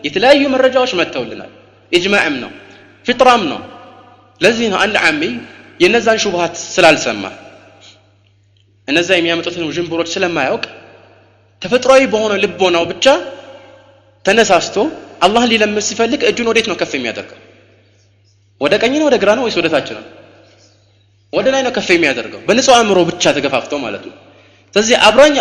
የተለያዩ መረጃዎች መጥተውልናል ኢጅማዕም ነው ፊጥራም ነው ለዚህ ነው አንድ ዓሚ የነዛን ሹብሃት ስላልሰማ እነዛ የሚያመጡትን ውዥንብሮች ስለማያውቅ ተፈጥሯዊ በሆነ ልቦናው ብቻ ተነሳስቶ አላህ ሊለምስ ሲፈልግ እጁን ወዴት ነው ከፍ የሚያደርገው ወደ ቀኝ ነው ወደ ግራ ነው ወይስ ወደ ታች ነው ወደ ላይ ነው ከፍ የሚያደርገው በንጹህ አእምሮ ብቻ ተገፋፍቶ ማለት ነው ስለዚህ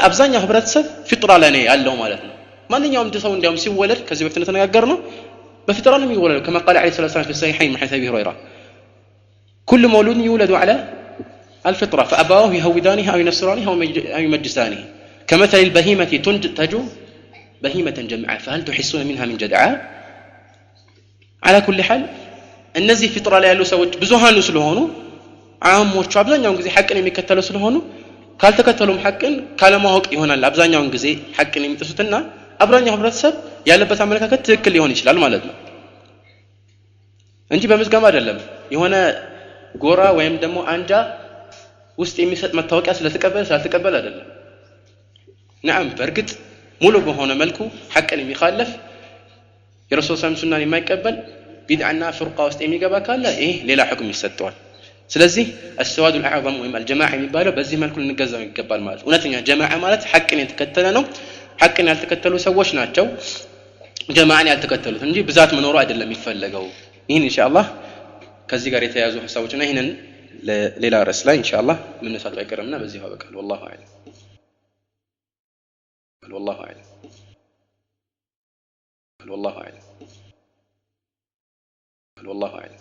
አብዛኛው ህብረተሰብ ፊጥራ ላይ ነው ያለው ማለት ነው ማንኛውም ሰው እንዲያውም ሲወለድ ከዚህ በፊት ተነጋገርነው በፊጥራ ነው የሚወለደው كما قال عليه الصلاه والسلام في الصحيحين من حديث ابي هريره كل مولود يولد على الفطره فابواه يهودانه او ينصرانه او يمجسانه كمثل البهيمه تنتج بهيمه جمعاء فهل تحسون منها من جدعاء على كل حال እነዚህ ፊጥራ ላይ ያሉ ሰዎች ብዙሃኑ ስለሆኑ አሞቹ አብዛኛውን ጊዜ ሐቅን የሚከተሉ ስለሆኑ ካልተከተሉም ሐቅን ካለማወቅ ይሆናል አብዛኛውን ጊዜ ሐቅን የሚጥሱትና አብዛኛው ህብረተሰብ ያለበት አመለካከት ትክክል ሊሆን ይችላል ማለት ነው እንጂ በመዝጋም አይደለም የሆነ ጎራ ወይም ደግሞ አንጃ ውስጥ የሚሰጥ መታወቂያ ስለተቀበለ አይደለም نعم በርግጥ ሙሉ በሆነ መልኩ ሐቅን የሚخالف የረሱል ሰምሱናን የማይቀበል ቢድዓና ፍርቃ ውስጥ የሚገባ ካለ ይሄ ሌላ ሁክም ይሰጠዋል ስለዚህ السواد الاعظم ወይም الجماعه የሚባለው በዚህ መልኩ ልንገዛው ይገባል ማለት እውነተኛ ጀማዓ ማለት ሐቅን የተከተለ ነው ሐቅን ያልተከተሉ ሰዎች ናቸው ጀማዓን ያልተከተሉት እንጂ ብዛት መኖሩ አይደለም የሚፈለገው። ይህን ኢንሻአላህ ከዚህ ጋር የተያያዙ ሐሳቦችና ይህንን ሌላ ርዕስ ላይ ኢንሻአላህ መነሳቱ አይቀርምና በዚህ አበቃል። والله اعلم والله اعلم والله اعلم والله اعلم